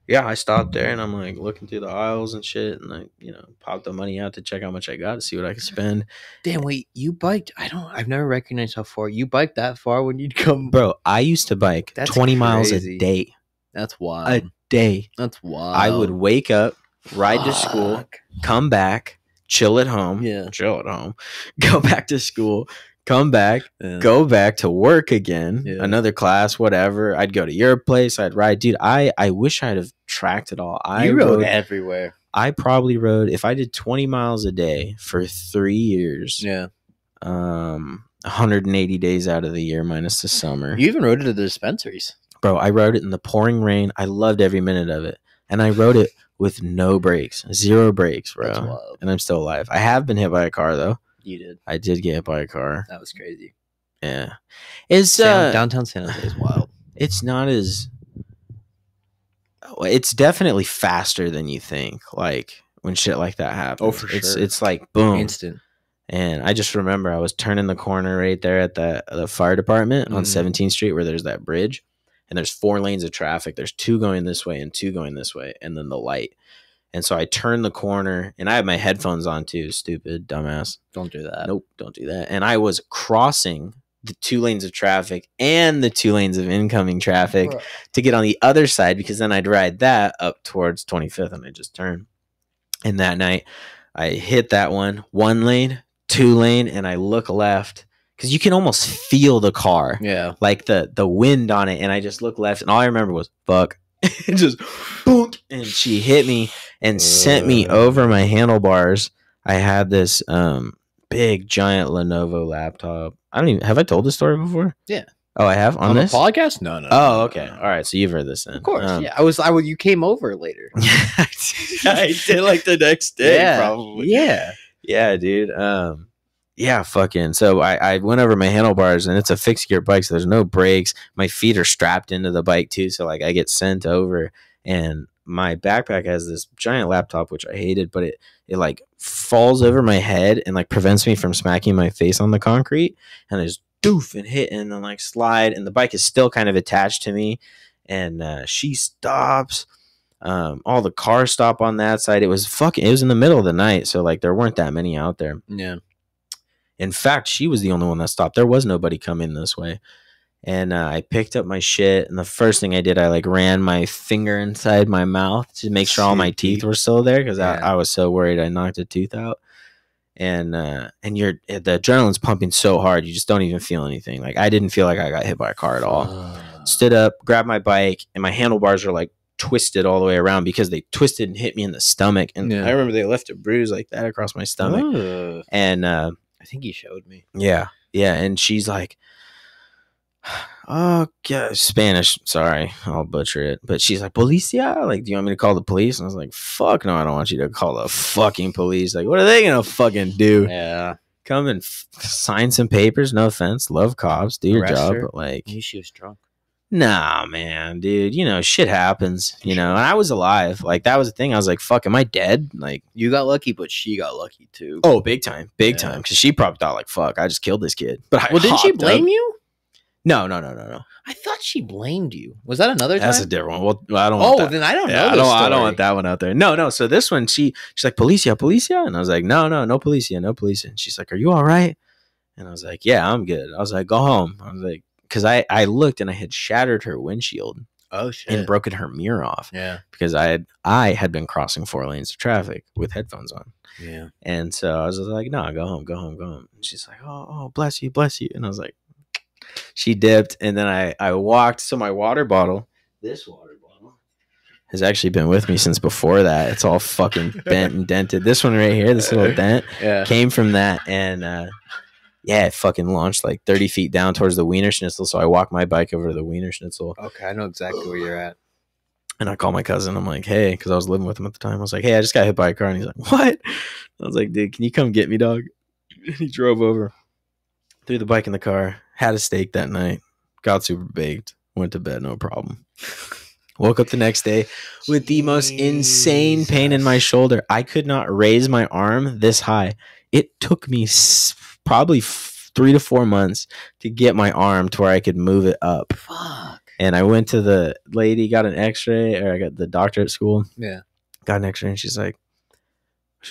yeah, I stopped there and I'm like looking through the aisles and shit, and I, you know, popped the money out to check how much I got to see what I could spend. Damn, wait, you biked? I've never recognized how far you biked that far when you'd come. Bro, I used to bike 20 miles a day. That's wild. A day. That's wild. I would wake up, ride to school, come back, chill at home, go back to school, come back, go back to work again, another class, whatever. I'd go to your place, I'd ride. Dude, I wish I'd have tracked it all. I rode everywhere. I probably rode, if I did 20 miles a day for 3 years, 180 days out of the year minus the summer. You even rode it to the dispensaries. Bro, I rode it in the pouring rain. I loved every minute of it. And I rode it with no brakes, 0 brakes, bro. That's wild. And I'm still alive. I have been hit by a car, though. You did. I did get hit by a car. That was crazy. Yeah. It's downtown San Jose is wild. It's not as... It's definitely faster than you think, like, when shit like that happens. Oh, for sure. It's like, boom. Instant. And I just remember I was turning the corner right there at the fire department on 17th Street where there's that bridge. And there's 4 lanes of traffic. There's 2 going this way and 2 going this way. And then the light. And so I turned the corner, and I had my headphones on too. Stupid, dumbass. Don't do that. Nope, don't do that. And I was crossing the 2 lanes of traffic and the 2 lanes of incoming traffic to get on the other side, because then I'd ride that up towards 25th, and I just turned. And that night, I hit that one lane, 2 lane, and I look left, because you can almost feel the car. Yeah. Like the wind on it, and I just looked left, and all I remember was, fuck. It just boom, and she hit me and sent me over my handlebars. I had this big giant Lenovo laptop. I don't even have I told this story before? Yeah. Oh, I have on this podcast? No. Oh, okay. All right. So you've heard this then. Of course. Yeah. You came over later. I did like the next day, probably. Yeah. Yeah, dude. Yeah, fucking. So I went over my handlebars, and it's a fixed gear bike, so there's no brakes. My feet are strapped into the bike too, so like I get sent over, and my backpack has this giant laptop, which I hated, but it like falls over my head and like prevents me from smacking my face on the concrete, and I just doof and hit and then like slide, and the bike is still kind of attached to me, and she stops. All the cars stop on that side. It was in the middle of the night, so like there weren't that many out there. Yeah. In fact, she was the only one that stopped. There was nobody coming this way. And I picked up my shit, and the first thing I did, I like ran my finger inside my mouth to make sure all my teeth were still there, because I was so worried I knocked a tooth out. And the adrenaline's pumping so hard, you just don't even feel anything. Like I didn't feel like I got hit by a car at all. Stood up, grabbed my bike, and my handlebars were like twisted all the way around because they twisted and hit me in the stomach. And I remember they left a bruise like that across my stomach. And I think you showed me. Yeah. And she's like, oh, yeah, Spanish. Sorry, I'll butcher it. But she's like, Policia? Like, do you want me to call the police? And I was like, fuck no, I don't want you to call the fucking police. Like, what are they going to fucking do? Yeah. Come and sign some papers. No offense. Love cops. Do your job. But like, maybe she was drunk. Nah, man, dude. You know, shit happens. You know, and I was alive. Like, that was the thing. I was like, fuck, am I dead? Like, you got lucky, but she got lucky too. Oh, big time. Big time. Because she probably thought, like, fuck, I just killed this kid. But didn't she blame you? No. I thought she blamed you. Was that another time? That's a different one. Well, I don't. Oh, then I don't know. I don't want that one out there. No. So this one, she's like, Policia, and I was like, no, Policia, no Policia. And she's like, are you all right? And I was like, yeah, I'm good. I was like, go home. I was like, because I looked and I had shattered her windshield. Oh shit! And broken her mirror off. Yeah. Because I had been crossing 4 lanes of traffic with headphones on. Yeah. And so I was just like, no, go home. And she's like, oh, bless you. And I was like, she dipped, and then I walked. So my water bottle, this water bottle, has actually been with me since before that. It's all fucking bent and dented. This one right here, this little dent, came from that, and it fucking launched like 30 feet down towards the Wiener Schnitzel. So I walked my bike over to the Wiener Schnitzel. Okay, I know exactly where you're at. And I called my cousin. I'm like, hey, because I was living with him at the time. I was like, hey, I just got hit by a car. And he's like, what? I was like, dude, can you come get me, dog? And he drove over, threw the bike in the car, had a steak that night, got super baked, went to bed, no problem. Woke up the next day with the most insane pain in my shoulder. I could not raise my arm this high. It took me probably 3 to 4 months to get my arm to where I could move it up. Fuck. And I went to the lady, got an x-ray, or I got the doctor at school. Yeah. Got an x-ray, and she's like,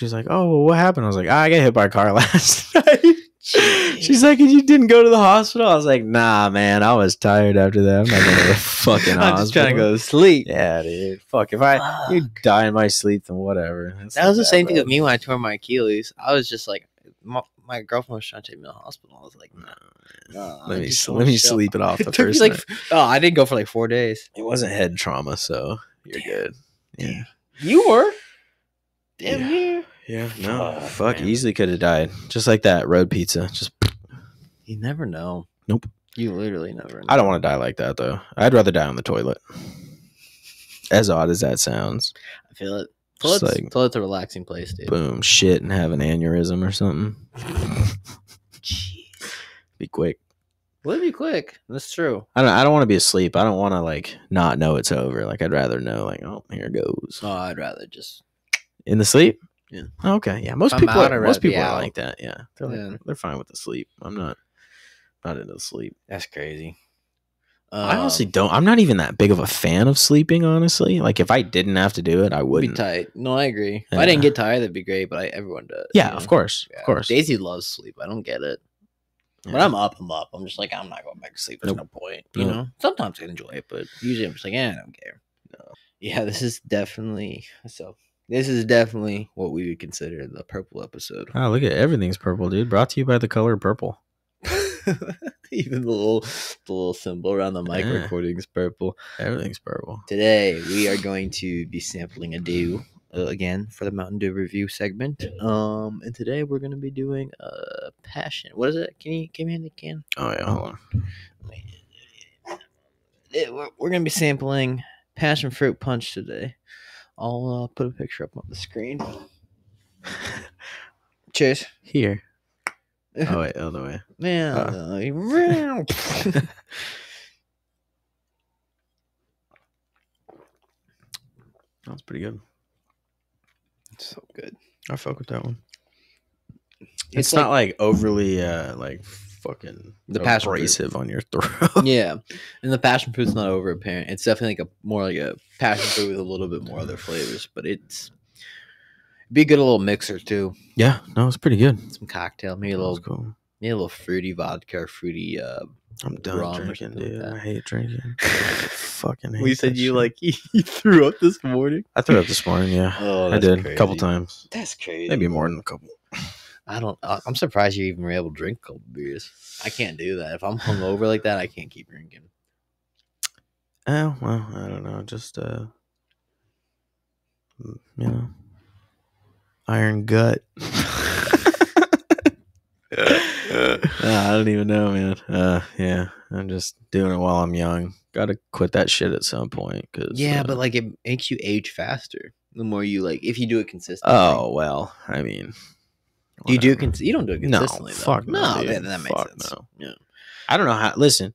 oh, well, what happened? I was like, I got hit by a car last night. She's like, and you didn't go to the hospital? I was like, nah, man, I was tired after that. I'm not going to the fucking hospital. I'm just trying to go to sleep. Yeah, dude. Fuck, if you die in my sleep, then whatever. That was the same thing with me when I tore my Achilles. I was just like, my girlfriend was trying to take me to the hospital. I was like, no. Let me sleep it off the first night. I didn't go for like 4 days. It wasn't head trauma, so you're good. Yeah. You were? Damn near. Yeah, no. Fuck, man. Easily could have died. Just like that road pizza. Just. You never know. Nope. You literally never know. I don't want to die like that, though. I'd rather die on the toilet. As odd as that sounds. I feel it. Toilet's a relaxing place, dude. Boom, shit, and have an aneurysm or something. Jeez. Be quick. Would be quick. That's true. I don't want to be asleep. I don't want to like not know it's over. Like I'd rather know like, oh, here it goes. Oh, I'd rather just in the sleep. Yeah. Okay. Yeah. Most people are like that. Yeah. They're fine with the sleep. I'm not into the sleep. That's crazy. I honestly don't. I'm not even that big of a fan of sleeping. Honestly, like if I didn't have to do it, I wouldn't. Be tight. No, I agree. If I didn't get tired, that'd be great. But everyone does. Yeah, of course. Yeah. Of course. Daisy loves sleep. I don't get it. Yeah. When I'm up. I'm just like, I'm not going back to sleep. There's no point. You know. Sometimes I enjoy it, but usually I'm just like, I don't care. No. Yeah, this is definitely what we would consider the purple episode. Oh, look at everything's purple, dude. Brought to you by the color purple. Even the little symbol around the mic recording is purple. Everything's purple. Today we are going to be sampling a dew again for the Mountain Dew review segment. And today we're going to be doing passion. What is it? Can you give me the can? Oh yeah, hold on. We're going to be sampling Passionfruit Punch today. I'll put a picture up on the screen. Cheers. Here. Oh, wait, other way. Yeah. That's pretty good. It's so good. I fuck with that one. It's Not like overly like fucking the passion abrasive on your throat. Yeah, and the passion fruit's not over apparent. It's definitely like more like a passion fruit with a little bit more other flavors, but it'd be a good little mixer too. Yeah, no, it's pretty good. Some cocktail, maybe a little, cool. maybe a little fruity vodka, or fruity. I'm done drinking, dude. Like I hate drinking. Fucking hate. We said you like you threw up this morning. I threw up this morning. Yeah, I did crazy. a couple times. That's crazy. Maybe more than a couple. I'm surprised you even were able to drink a couple beers. I can't do that. If I'm hungover like that, I can't keep drinking. Oh, well, I don't know. Just, iron gut. I don't even know, man. Yeah, I'm just doing it while I'm young. Got to quit that shit at some point. But like it makes you age faster. The more you like, if you do it consistently. Oh, well, I mean. You don't do it consistently. No, fuck no, dude. That makes sense. No. Yeah. I don't know how. Listen,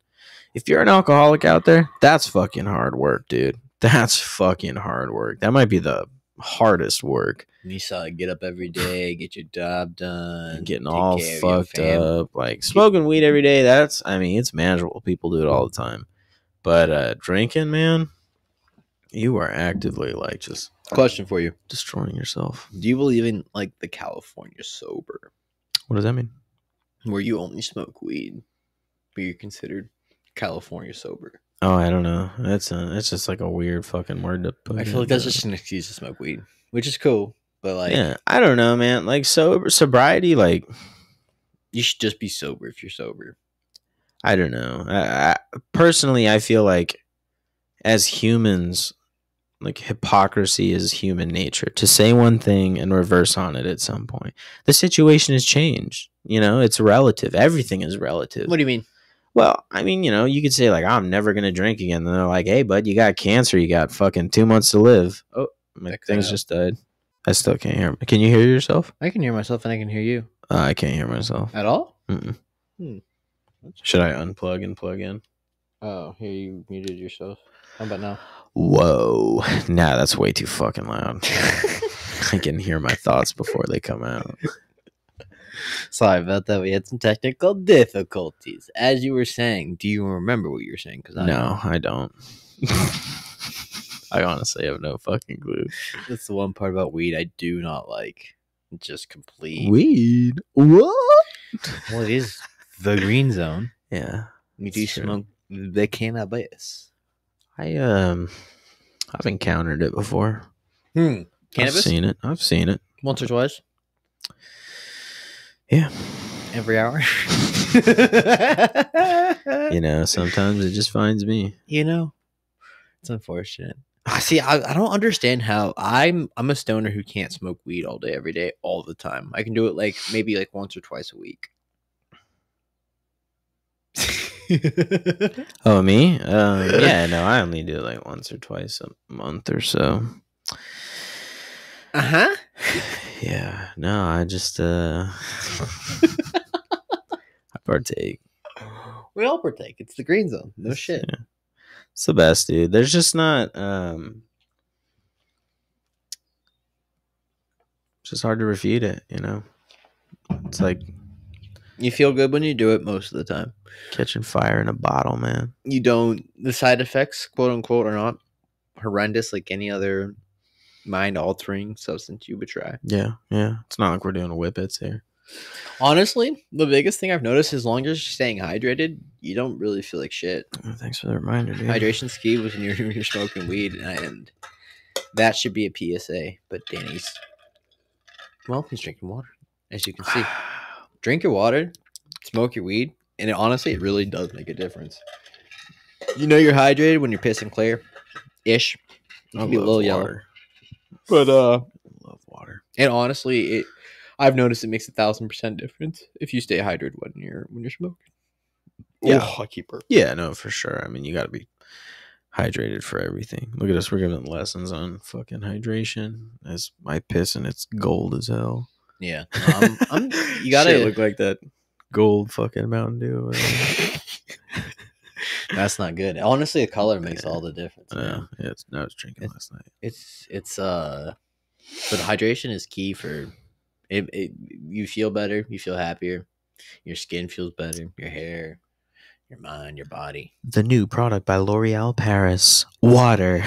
if you're an alcoholic out there, that's fucking hard work, dude. That's fucking hard work. That might be the hardest work. You saw get up every day, get your job done, getting all fucked up, like smoking weed every day. It's manageable. People do it all the time. But drinking, man, you are actively like just. Question for you: destroying yourself. Do you believe in like the California sober? What does that mean? Where you only smoke weed, but you're considered California sober. Oh, I don't know. It's just like a weird fucking word to put. I feel like that's just an excuse to smoke weed, which is cool. But like, yeah, I don't know, man. Like sobriety, like you should just be sober if you're sober. I don't know. I personally, I feel like as humans, like hypocrisy is human nature. To say one thing and reverse on it at some point. The situation has changed. It's relative. Everything is relative. What do you mean? Well, I mean, you could say like, I'm never going to drink again. And they're like, hey, bud, you got cancer. You got fucking 2 months to live. Oh, my thing's just died. I still can't hear. Can you hear yourself? I can hear myself and I can hear you. I can't hear myself. At all? Should I unplug and plug in? Oh, here you muted yourself. How about now? Whoa. Nah, that's way too fucking loud. I can hear my thoughts before they come out. Sorry about that. We had some technical difficulties. As you were saying, do you remember what you were saying? No, I don't. I honestly have no fucking clue. That's the one part about weed I do not like. Just complete weed. What? Well, it is the Greenzone. Yeah. We do smoke the cannabis. I've encountered it before. Cannabis? I've seen it. Once or twice? Yeah. Every hour? Sometimes it just finds me. It's unfortunate. See, I don't understand how I'm a stoner who can't smoke weed all day, every day, all the time. I can do it like maybe like once or twice a week. Oh, me? Yeah, no, I only do it like once or twice a month or so. Uh-huh. Yeah, no, I just I partake. We all partake. It's the Greenzone. No shit. Yeah. It's the best, dude. There's just not it's just hard to refute it, It's like you feel good when you do it most of the time. Catching fire in a bottle, man. You don't. The side effects, quote unquote, are not horrendous like any other mind-altering substance you would try. Yeah. It's not like we're doing whippets here. Honestly, the biggest thing I've noticed is as long as you're staying hydrated, you don't really feel like shit. Oh, thanks for the reminder, dude. Hydration's key when you're smoking weed, and that should be a PSA. But Danny's, he's drinking water, as you can see. Drink your water, smoke your weed, and honestly, it really does make a difference. You're hydrated when you're pissing clear-ish. It can be a little yellow. But love water. And honestly, I've noticed it makes 1,000% difference if you stay hydrated when you're smoking. Yeah, I keep burping. Yeah, no, for sure. I mean, you got to be hydrated for everything. Look at us, we're giving lessons on fucking hydration. As my piss and it's gold as hell. Yeah, you gotta look like that gold fucking Mountain Dew. That's not good. Honestly, the color makes all the difference, man. Yeah, I was drinking last night. It's but hydration is key for it. You feel better, you feel happier, your skin feels better, your hair, your mind, your body. The new product by L'Oreal Paris, water.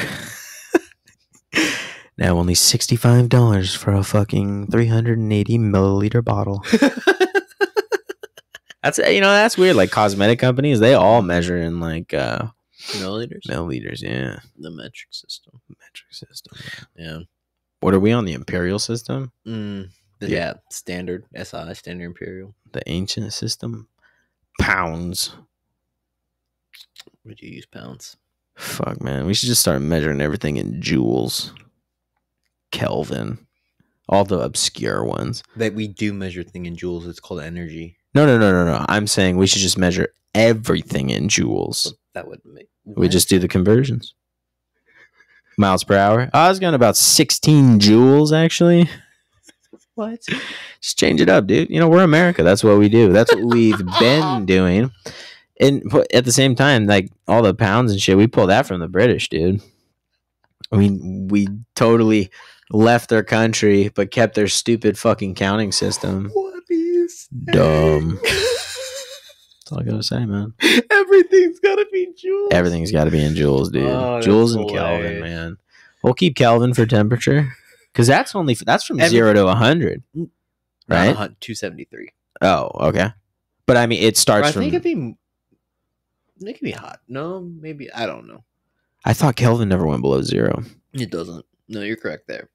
Now only $65 for a fucking 380 milliliter bottle. That's weird. Like cosmetic companies, they all measure in like Milliliters. milliliters. Yeah, The metric system. Yeah. What are we on, the imperial system? Yeah. Standard SI, standard imperial. The ancient system, pounds. Would you use pounds? Fuck, man, we should just start measuring everything in joules, Kelvin, all the obscure ones. That we do measure thing in joules. It's called energy. No. I'm saying we should just measure everything in joules. That would make. We just do the conversions. Miles per hour. I was going about 16 joules, actually. What? Just change it up, dude. We're America. That's what we do. That's what we've been doing. And at the same time, like all the pounds and shit, we pull that from the British, dude. I mean, we totally left their country, but kept their stupid fucking counting system. What is dumb? That's all I gotta say, man. Everything's gotta be joules. Everything's gotta be in joules, dude. Joules and Kelvin, man. We'll keep Kelvin for temperature, because that's from 0 to 100, right? 273. Oh, okay. But I mean, it starts from. I think it could be hot. No, maybe, I don't know. I thought Kelvin never went below 0. It doesn't. No, you're correct there.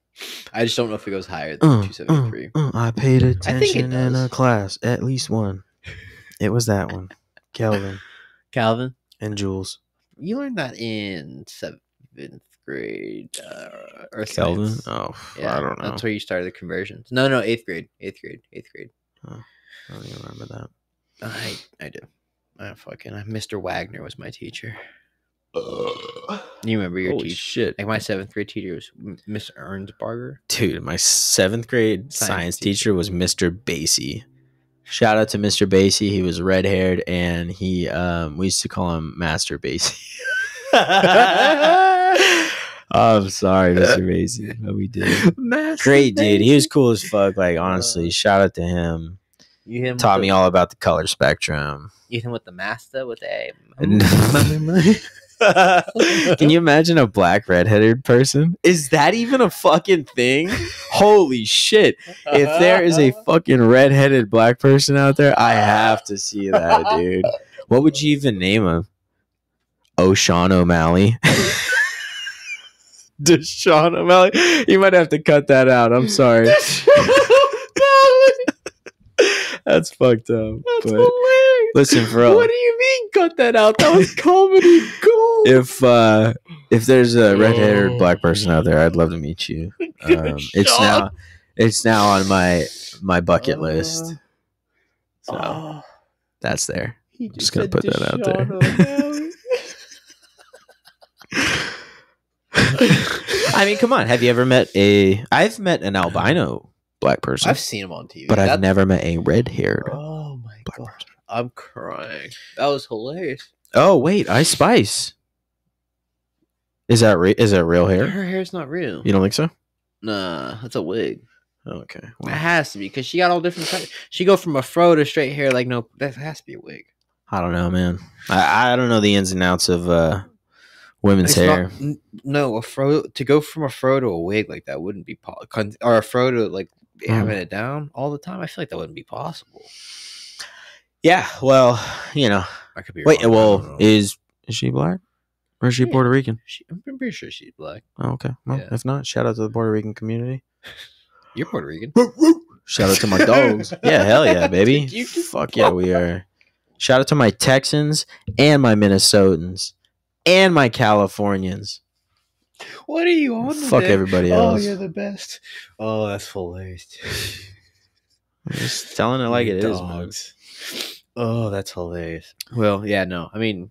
I just don't know if it goes higher than 273. I paid attention in a class, at least one. It was that one, Kelvin and joules. You learned that in 7th grade, or Kelvin. science. Oh, Yeah, I don't know. That's where you started the conversions. No, 8th grade. 8th grade. Oh, I don't even remember that. I do. Mr. Wagner was my teacher. You remember your Holy teacher? shit. Like my 7th grade teacher was Miss Ernsbarger. Dude, my 7th grade science teacher was Mr. Basie. Shout out to Mr. Basie. He was red haired, and we used to call him Master Basie. I'm sorry, Mr. Basie, but we did. Great dude. He was cool as fuck. Like, honestly, shout out to him. Taught me all about the color spectrum. You hit him with the master with a. Can you imagine a black redheaded person? Is that even a fucking thing? Holy shit. If there is a fucking redheaded black person out there, I have to see that, dude. What would you even name him? Deshaun O'Malley. Deshaun O'Malley. You might have to cut that out. I'm sorry. That's fucked up. That's hilarious. Listen, bro. What do you mean cut that out? That was comedy gold. If there's a red-haired black person out there, I'd love to meet you. It's now on my bucket list. So that's there. I'm just gonna put that out there. I mean, come on. Have you ever met I've met an albino black person. I've seen him on TV, but I've never met a red-haired. Oh my god, person. I'm crying. That was hilarious. Oh wait, Ice Spice. Is that real hair? Her hair's not real. You don't think so? Nah, that's a wig. Okay, well. It has to be because she got all different types. She go from a fro to straight hair. Like, no, that has to be a wig. I don't know, man. I don't know the ins and outs of women's hair. No, a fro to go from a fro to a wig like that wouldn't be or a fro to like having it down all the time. I feel like that wouldn't be possible. Yeah, well, I could be wrong. Wait, well, is she black? Or is she Puerto Rican? I'm pretty sure she's black. Oh, okay. Well, yeah. If not, shout out to the Puerto Rican community. You're Puerto Rican. Shout out to my dogs. Yeah, hell yeah, baby. Fuck yeah, we are. Shout out to my Texans and my Minnesotans and my Californians. What are you on? Fuck everybody else. Oh, you're the best. Oh, that's hilarious. I'm just telling it like it is, man. Oh, that's hilarious. Well, yeah, no. I mean,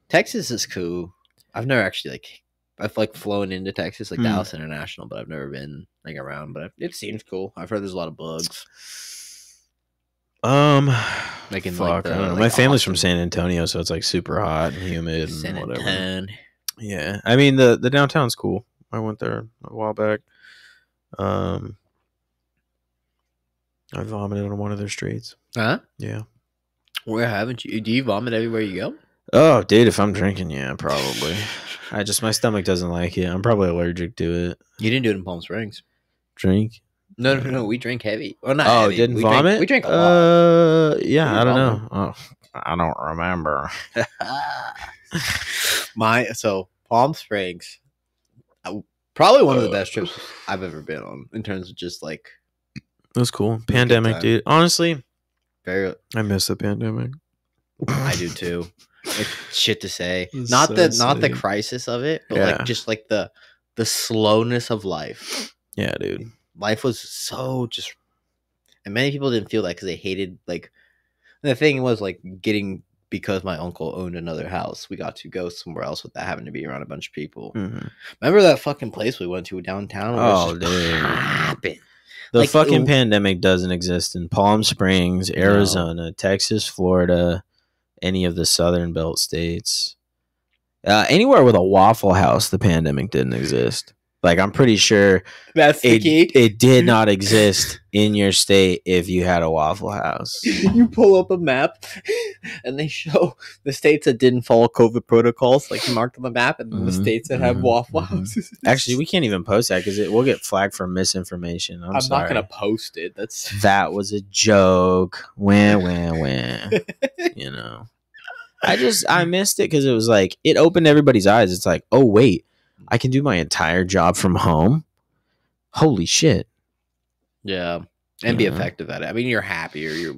Texas is cool. I've never actually I've flown into Texas, like Dallas International, but I've never been around. But it seems cool. I've heard there's a lot of bugs. Like in Fuck, like I don't know. like My family's from Austin. San Antonio, so it's like super hot and humid San and whatever. Antonio. Yeah, I mean the downtown's cool. I went there a while back. I vomited on one of their streets. Huh? Yeah. Where haven't you? Do you vomit everywhere you go? Oh, dude, if I'm drinking, yeah, probably. My stomach doesn't like it. I'm probably allergic to it. You didn't do it in Palm Springs. Drink? No. We drink heavy. Well, not Oh, heavy. didn't We vomit? We drank a lot. Yeah, We I don't vomit. know. Oh, I don't remember. So Palm Springs, probably one of the best trips I've ever been on in terms of just like It was cool. Pandemic, dude. Honestly, very. I miss the pandemic. I do too. Like shit to say. It's Not so the sick. crisis of it, but Yeah. like just like the slowness of life. Yeah, dude. Life was so just, and many people didn't feel that because they hated like. The thing was like getting, because my uncle owned another house, we got to go somewhere else without having to be around a bunch of people. Mm-hmm. Remember that fucking place we went to downtown? Oh, dude. Popping. The Like, fucking pandemic doesn't exist in Palm Springs, Arizona, Texas, Florida, any of the Southern Belt states. Anywhere with a Waffle House, the pandemic didn't exist. Like, I'm pretty sure That's the key. it did not exist in your state if you had a Waffle House. You pull up a map and they show the states that didn't follow COVID protocols, like marked on the map, and the states that have Waffle Houses. Actually, we can't even post that because we'll get flagged for misinformation. I'm sorry. not going to post it. That was a joke. Wah. You know. I missed it because it was like, it opened everybody's eyes. It's like, oh, wait, I can do my entire job from home. Holy shit. Yeah. And be effective at it. I mean, you're happier.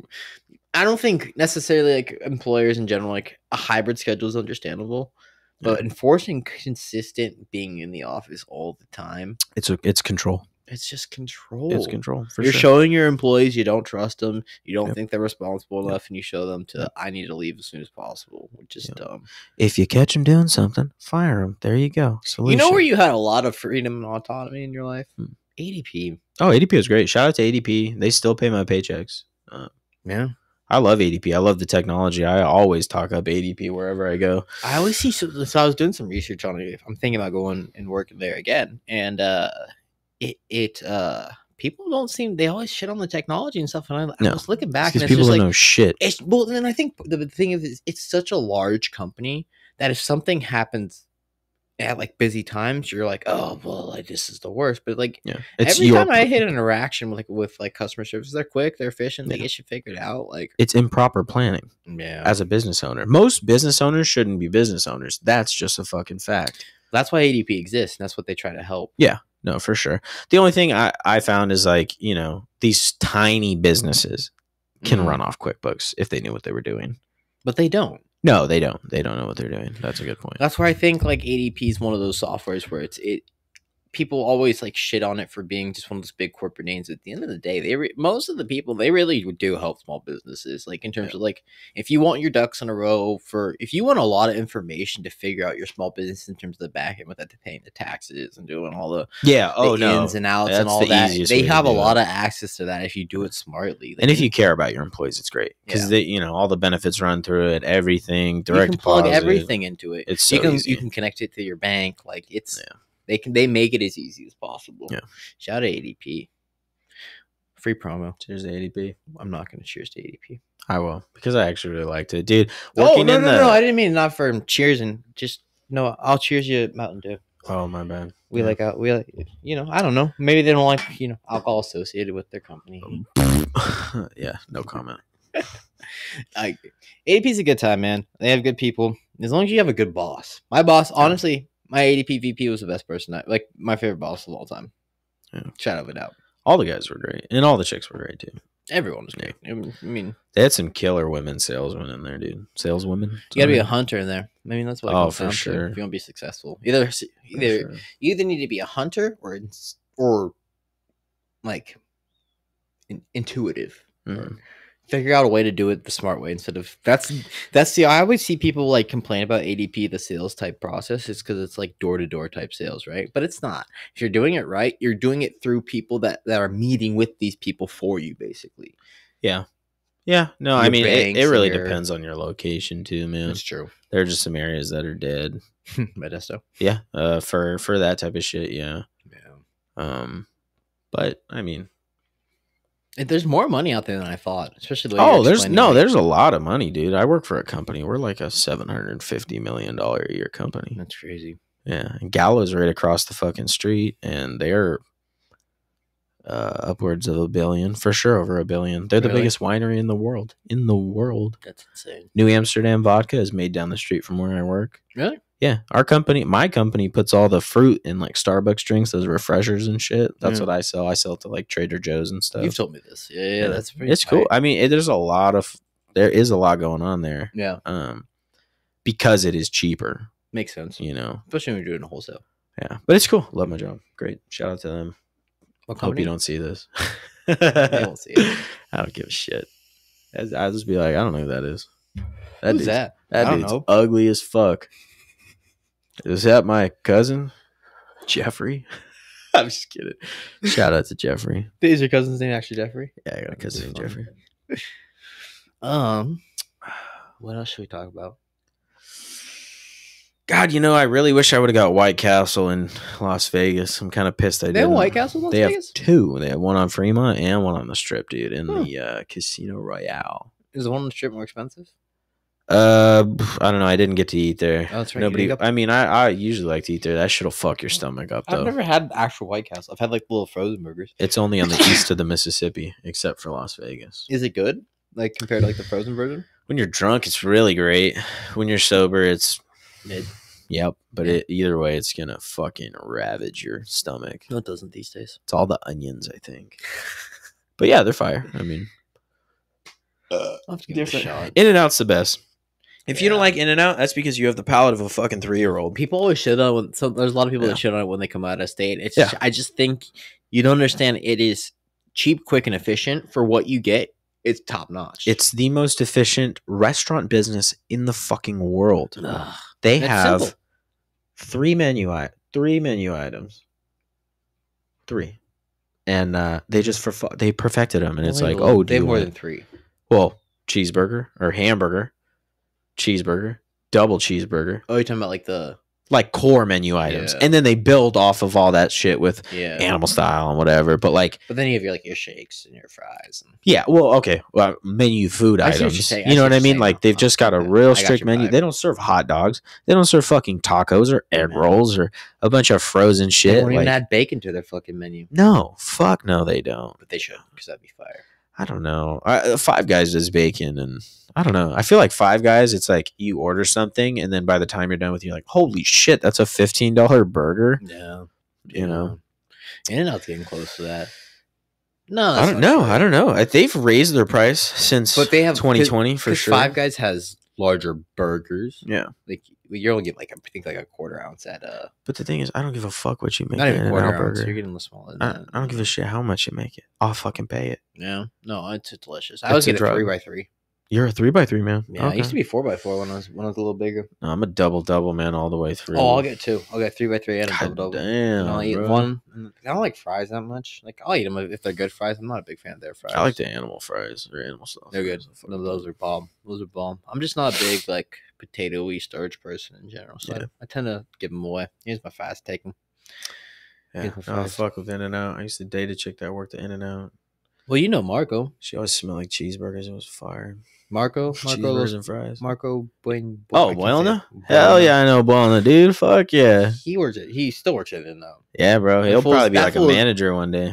I don't think necessarily like employers in general, like a hybrid schedule is understandable, but enforcing consistent being in the office all the time. It's control. It's just control. It's control. You're showing your employees you don't trust them. You don't think they're responsible enough, and you show them I need to leave as soon as possible, which is dumb. If you catch them doing something, fire them. There you go. Solution. You know where you had a lot of freedom and autonomy in your life? ADP. Oh, ADP was great. Shout out to ADP. They still pay my paychecks. Yeah. I love ADP. I love the technology. I always talk up ADP wherever I go. I always see. So I was doing some research on it. I'm thinking about going and working there again, and people don't seem, they always shit on the technology and stuff, and I was looking back and it's people just don't like, know shit. Well, then I think the thing is it's such a large company that if something happens at like busy times, you're like, oh well, like, this is the worst. But like every time I hit an interaction with customer service, they're quick, they're efficient, they get shit figured out. Like, it's improper planning. Yeah. As a business owner, most business owners shouldn't be business owners. That's just a fucking fact. That's why ADP exists, and that's what they try to help. Yeah. No, for sure. The only thing I found is like, these tiny businesses can run off QuickBooks if they knew what they were doing. But they don't. No, they don't. They don't know what they're doing. That's a good point. That's where I think like ADP is one of those softwares where people always like shit on it for being just one of those big corporate names. At the end of the day, most of the people, they really do help small businesses. Like in terms of like, if you want your ducks in a row if you want a lot of information to figure out your small business in terms of the back end without paying the taxes and doing all the ins and outs and all that, they have a lot of access to that if you do it smartly. And if you care about your employees, it's great because they, all the benefits run through it, everything, direct deposit. You can plug everything into it. It's so easy. You can connect it to your bank. Like it's. They make it as easy as possible. Yeah. Shout out to ADP. Free promo. Cheers to ADP. I'm not going to cheers to ADP. I will, because I actually really liked it, dude. No. I didn't mean not for cheers and just no. I'll cheers you Mountain Dew. Oh my bad. We like I don't know. Maybe they don't like alcohol associated with their company. Yeah. No comment. Like ADP's a good time, man. They have good people. As long as you have a good boss. My boss, honestly. My ADP VP was the best person. My favorite boss of all time. Yeah. Shout it out. All the guys were great. And all the chicks were great, too. Everyone was great. I mean, they had some killer women saleswomen in there, dude. Saleswomen. You got to be a hunter in there. I mean, that's what it comes for down sure. to if you want to be successful. You either need to be a hunter or like intuitive. Mm-hmm. Figure out a way to do it the smart way instead of I always see people like complain about ADP, the sales type process. It's because it's like door-to-door type sales, right? But it's not. If you're doing it right, you're doing it through people that are meeting with these people for you, basically. Yeah. Yeah, no, I your mean, it banks really and your- depends on your location too, man. That's true. There are just some areas that are dead. Modesto. Yeah, for that type of shit, yeah. Yeah. But I mean, There's more money out there than I thought, especially the way you're there's explaining, like- there's a lot of money, dude. I work for a company. We're like a $750 million a year company. That's crazy. Yeah, and Gallo's right across the fucking street, and they're upwards of $1 billion, for sure, over $1 billion. They're the Really? biggest winery in the world. In the world. That's insane. New Amsterdam vodka is made down the street from where I work. Really? Yeah, my company puts all the fruit in like Starbucks drinks, those refreshers and shit. That's what I sell. I sell it to like Trader Joe's and stuff. You've told me this. Yeah, that's pretty. It's cool. I mean, there is a lot going on there. Yeah, because it is cheaper, makes sense. you know. Especially when you're doing wholesale. Yeah, but it's cool. Love my job. Great. Shout out to them. What Hope company? you don't see this. They won't see it. I don't give a shit. I'll just be like, I don't know who that is. Who's that? That I don't dude's know. ugly as fuck. Is that my cousin, Jeffrey? I'm just kidding. Shout out to Jeffrey. Is your cousin's name actually Jeffrey? Yeah, I got a cousin named Funny. Jeffrey. What else should we talk about? God, I really wish I would have got White Castle in Las Vegas. I'm kind of pissed I They have didn't. White Castle in Las They have Vegas? two. They have one on Fremont and one on the Strip, dude, in the Casino Royale. Is the one on the strip more expensive? I don't know. I didn't get to eat there. Oh, that's right. Nobody. I mean, I usually like to eat there. That shit'll fuck your stomach up, though. I've never had actual White Castle. I've had like little frozen burgers. It's only on the east of the Mississippi, except for Las Vegas. Is it good? Like compared to like the frozen version? When you're drunk, it's really great. When you're sober, it's Mid. Yep. But either way, it's gonna fucking ravage your stomach. No, it doesn't these days. It's all the onions, I think. But yeah, they're fire. I mean, I'll have to give it a shot. In-N-Out's the best. If you don't Yeah. like In-N-Out, that's because you have the palate of a fucking 3-year-old. People always shit on when there's a lot of people Yeah. that shit on it when they come out of state. It's Yeah. I just think you don't understand. It is cheap, quick, and efficient for what you get. It's top notch. It's the most efficient restaurant business in the fucking world. Ugh, They it's have simple. three menu items. 3. And they perfected them, and it's Only like, little- oh, they have more want- than 3. well, cheeseburger or hamburger, cheeseburger, double cheeseburger, Oh, you're talking about like the like core menu items, Yeah. and then they build off of all that shit with yeah. animal style and whatever. But like, But then you have your shakes and your fries. And yeah, well, okay, menu food I see what you're items. saying. I You see know what what I you're mean? saying Like now. they've just got a Okay. real I got strict your menu. vibe. They don't serve hot dogs. They don't serve fucking tacos or egg man. rolls or a bunch of frozen they shit. don't even Like, add bacon to their fucking menu, no, fuck no, they don't. but they should because that'd be fire. I don't know. Five Guys does bacon, and I don't know. I feel like Five Guys, it's like you order something, and then by the time you're done with it, you're like, holy shit, that's a $15 burger. Yeah, You know? In-N-Out's getting close to that. No, I don't know. They've raised their price since But they have 2020 for sure. Five Guys has larger burgers. Yeah. Like you only get I think like a quarter ounce at But the thing is, I don't give a fuck what you make. not even an quarter In-N-Out ounce. You're burger. getting the smaller than I that. don't give a shit how much you make it. I'll fucking pay it. Yeah, no, it's delicious. I It's was a getting a drug. 3x3. You're a 3x3 man. Yeah, I used to be 4x4 when I was a little bigger. No, I'm a double man all the way through. Oh, I'll get 2. I'll get 3x3 and a God double. damn, And I'll eat bro. one. And I don't like fries that much. Like I'll eat them if they're good fries. I'm not a big fan of their fries. I like the animal fries or animal stuff. They're good. No, those are bomb. Those are bomb. I'm just not a big like potato-y starch person in general, so Yeah. I tend to give them away. Here's my fast, take them. Yeah, Get the no, fries. fuck with In-N-Out. I used to date a chick that worked at In-N-Out. Well, you know Marco. She always smelled like cheeseburgers. It was fire. Marco Cheeseburgers and fries. Marco Buen. Oh, Buelna? Hell yeah, I know Buelna, dude. Fuck yeah. He still works at it now, Yeah, bro. That He'll fool's- probably be that like a fool is- manager one day.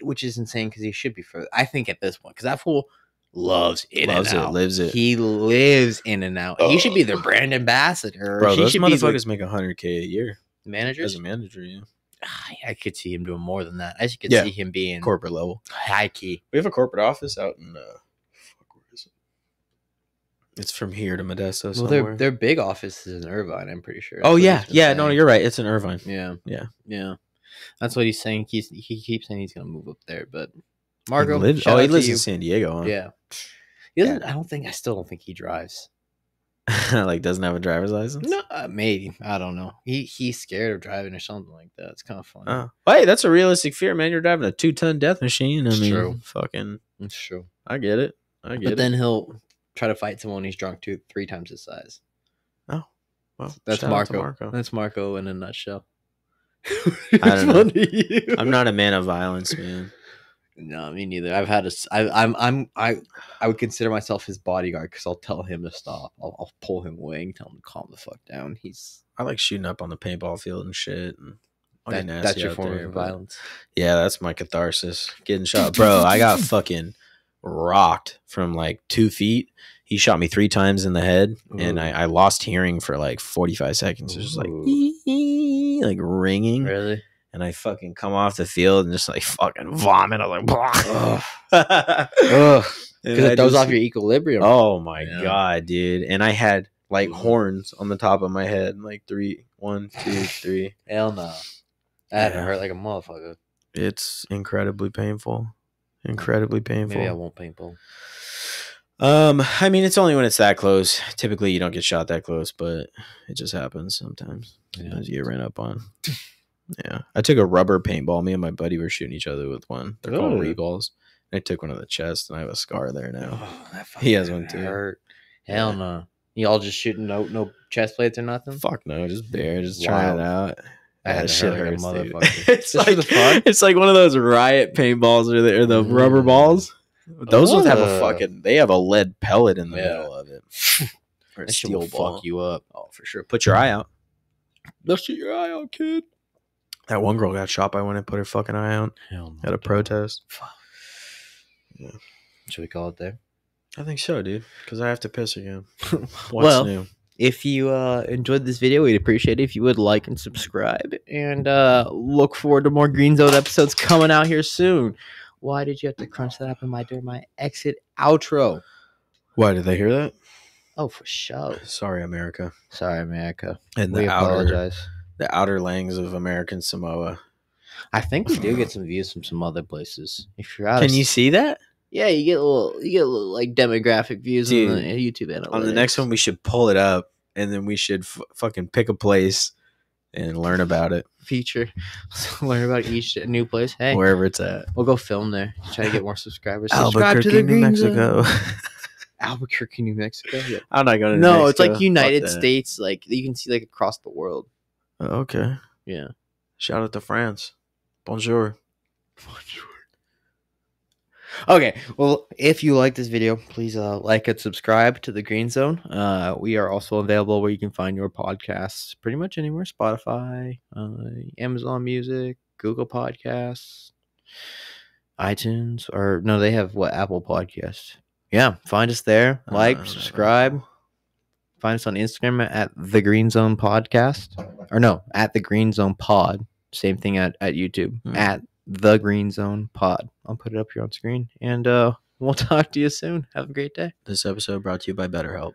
which is insane because he should be for. I think at this point because that fool loves Loves In-N-Out. it, lives it. He lives In-N-Out. He should be their brand ambassador. Bro, he those should be the motherfuckers make $100K a year managers. as a manager, yeah. I could see him doing more than that. I just could Yeah. see him being Corporate level. high key. We have a corporate office out in fuck, where is it? It's from here to Modesto Well, somewhere. their big office is in Irvine. I'm pretty sure. Oh That's what yeah, he's been yeah. No, saying. you're right. It's in Irvine. Yeah, Yeah. That's what he's saying. He keeps saying he's gonna move up there, but Marco He lives. shout Oh, out he to lives you. in San Diego. Huh? Yeah, he doesn't. I still don't think he drives. Like doesn't have a driver's license. No, maybe I don't know. He's scared of driving or something like that. It's kind of funny. Oh, hey, that's a realistic fear, man. You're driving a 2-ton death machine. I It's mean, true. fucking, It's true. I get it. I get But it. then he'll try to fight someone he's drunk to 3 times his size. Oh, well, That's shout out to Marco. That's Marco in a nutshell. I don't know. Funny. I'm not a man of violence, man. No, me neither. I've had I would consider myself his bodyguard because I'll tell him to stop. I'll pull him away and tell him to calm the fuck down. I like shooting up on the paintball field and shit. And that's your form of violence. Yeah, that's my catharsis. Getting shot, bro. I got fucking rocked from like 2 feet. He shot me 3 times in the head, and I lost hearing for like 45 seconds. It was just like like ringing. Really? And I fucking come off the field and just like fucking vomit. I was like, because it throws off your equilibrium. Oh my god, dude! And I had like horns on the top of my head, like 3, 1, 2, 3. Hell no, that hurt like a motherfucker. It's incredibly painful. Incredibly painful. Maybe I won't paintball. I mean, it's only when it's that close. Typically, you don't get shot that close, but it just happens sometimes. Sometimes you get ran up on. Yeah, I took a rubber paintball. Me and my buddy were shooting each other with one. They're called reballs. I took one to the chest, and I have a scar there now. He has one too. Hurt. Hell no. You all just shooting no chest plates or nothing? Fuck no, just bare, just trying it out. That shit hurts, like motherfucker. It's like one of those riot paintballs or the rubber balls. Those ones have they have a lead pellet in the middle of it. Or a steel ball. Fuck you up. Oh, for sure. Put your eye out. Let's shoot your eye out, kid. That one girl got shot by one and put her fucking eye out at a protest. Yeah. Should we call it there? I think so, dude. Because I have to piss again. What's new? If you enjoyed this video, we'd appreciate it if you would like and subscribe. And look forward to more Greenzone episodes coming out here soon. Why did you have to crunch that up during my exit outro? Why, did they hear that? Oh, for sure. Sorry, America. Sorry, America. And we apologize. The outer lands of American Samoa. I think we do get some views from some other places. If you're out, can you see that? Yeah, you get a little like demographic views, dude, on the YouTube analytics. On the next one, we should pull it up, and then we should fucking pick a place and learn about it. Feature, learn about each new place. Hey, wherever it's at, we'll go film there. Try to get more subscribers. Albuquerque, to the New Mexico. Albuquerque, New Mexico. Yeah. I'm not going to. No, Mexico. It's like United States. Like you can see like across the world. Okay. Yeah. Shout out to France. Bonjour. Bonjour. Okay. Well, if you like this video, please like and subscribe to the Greenzone. We are also available where you can find your podcasts pretty much anywhere. Spotify, Amazon Music, Google Podcasts, iTunes, or no, they have Apple Podcasts. Yeah. Find us there. Like, subscribe. Find us on Instagram at the Greenzone Podcast, or no, at the Greenzone Pod. Same thing at YouTube at the Greenzone Pod. I'll put it up here on screen, and we'll talk to you soon. Have a great day. This episode brought to you by BetterHelp.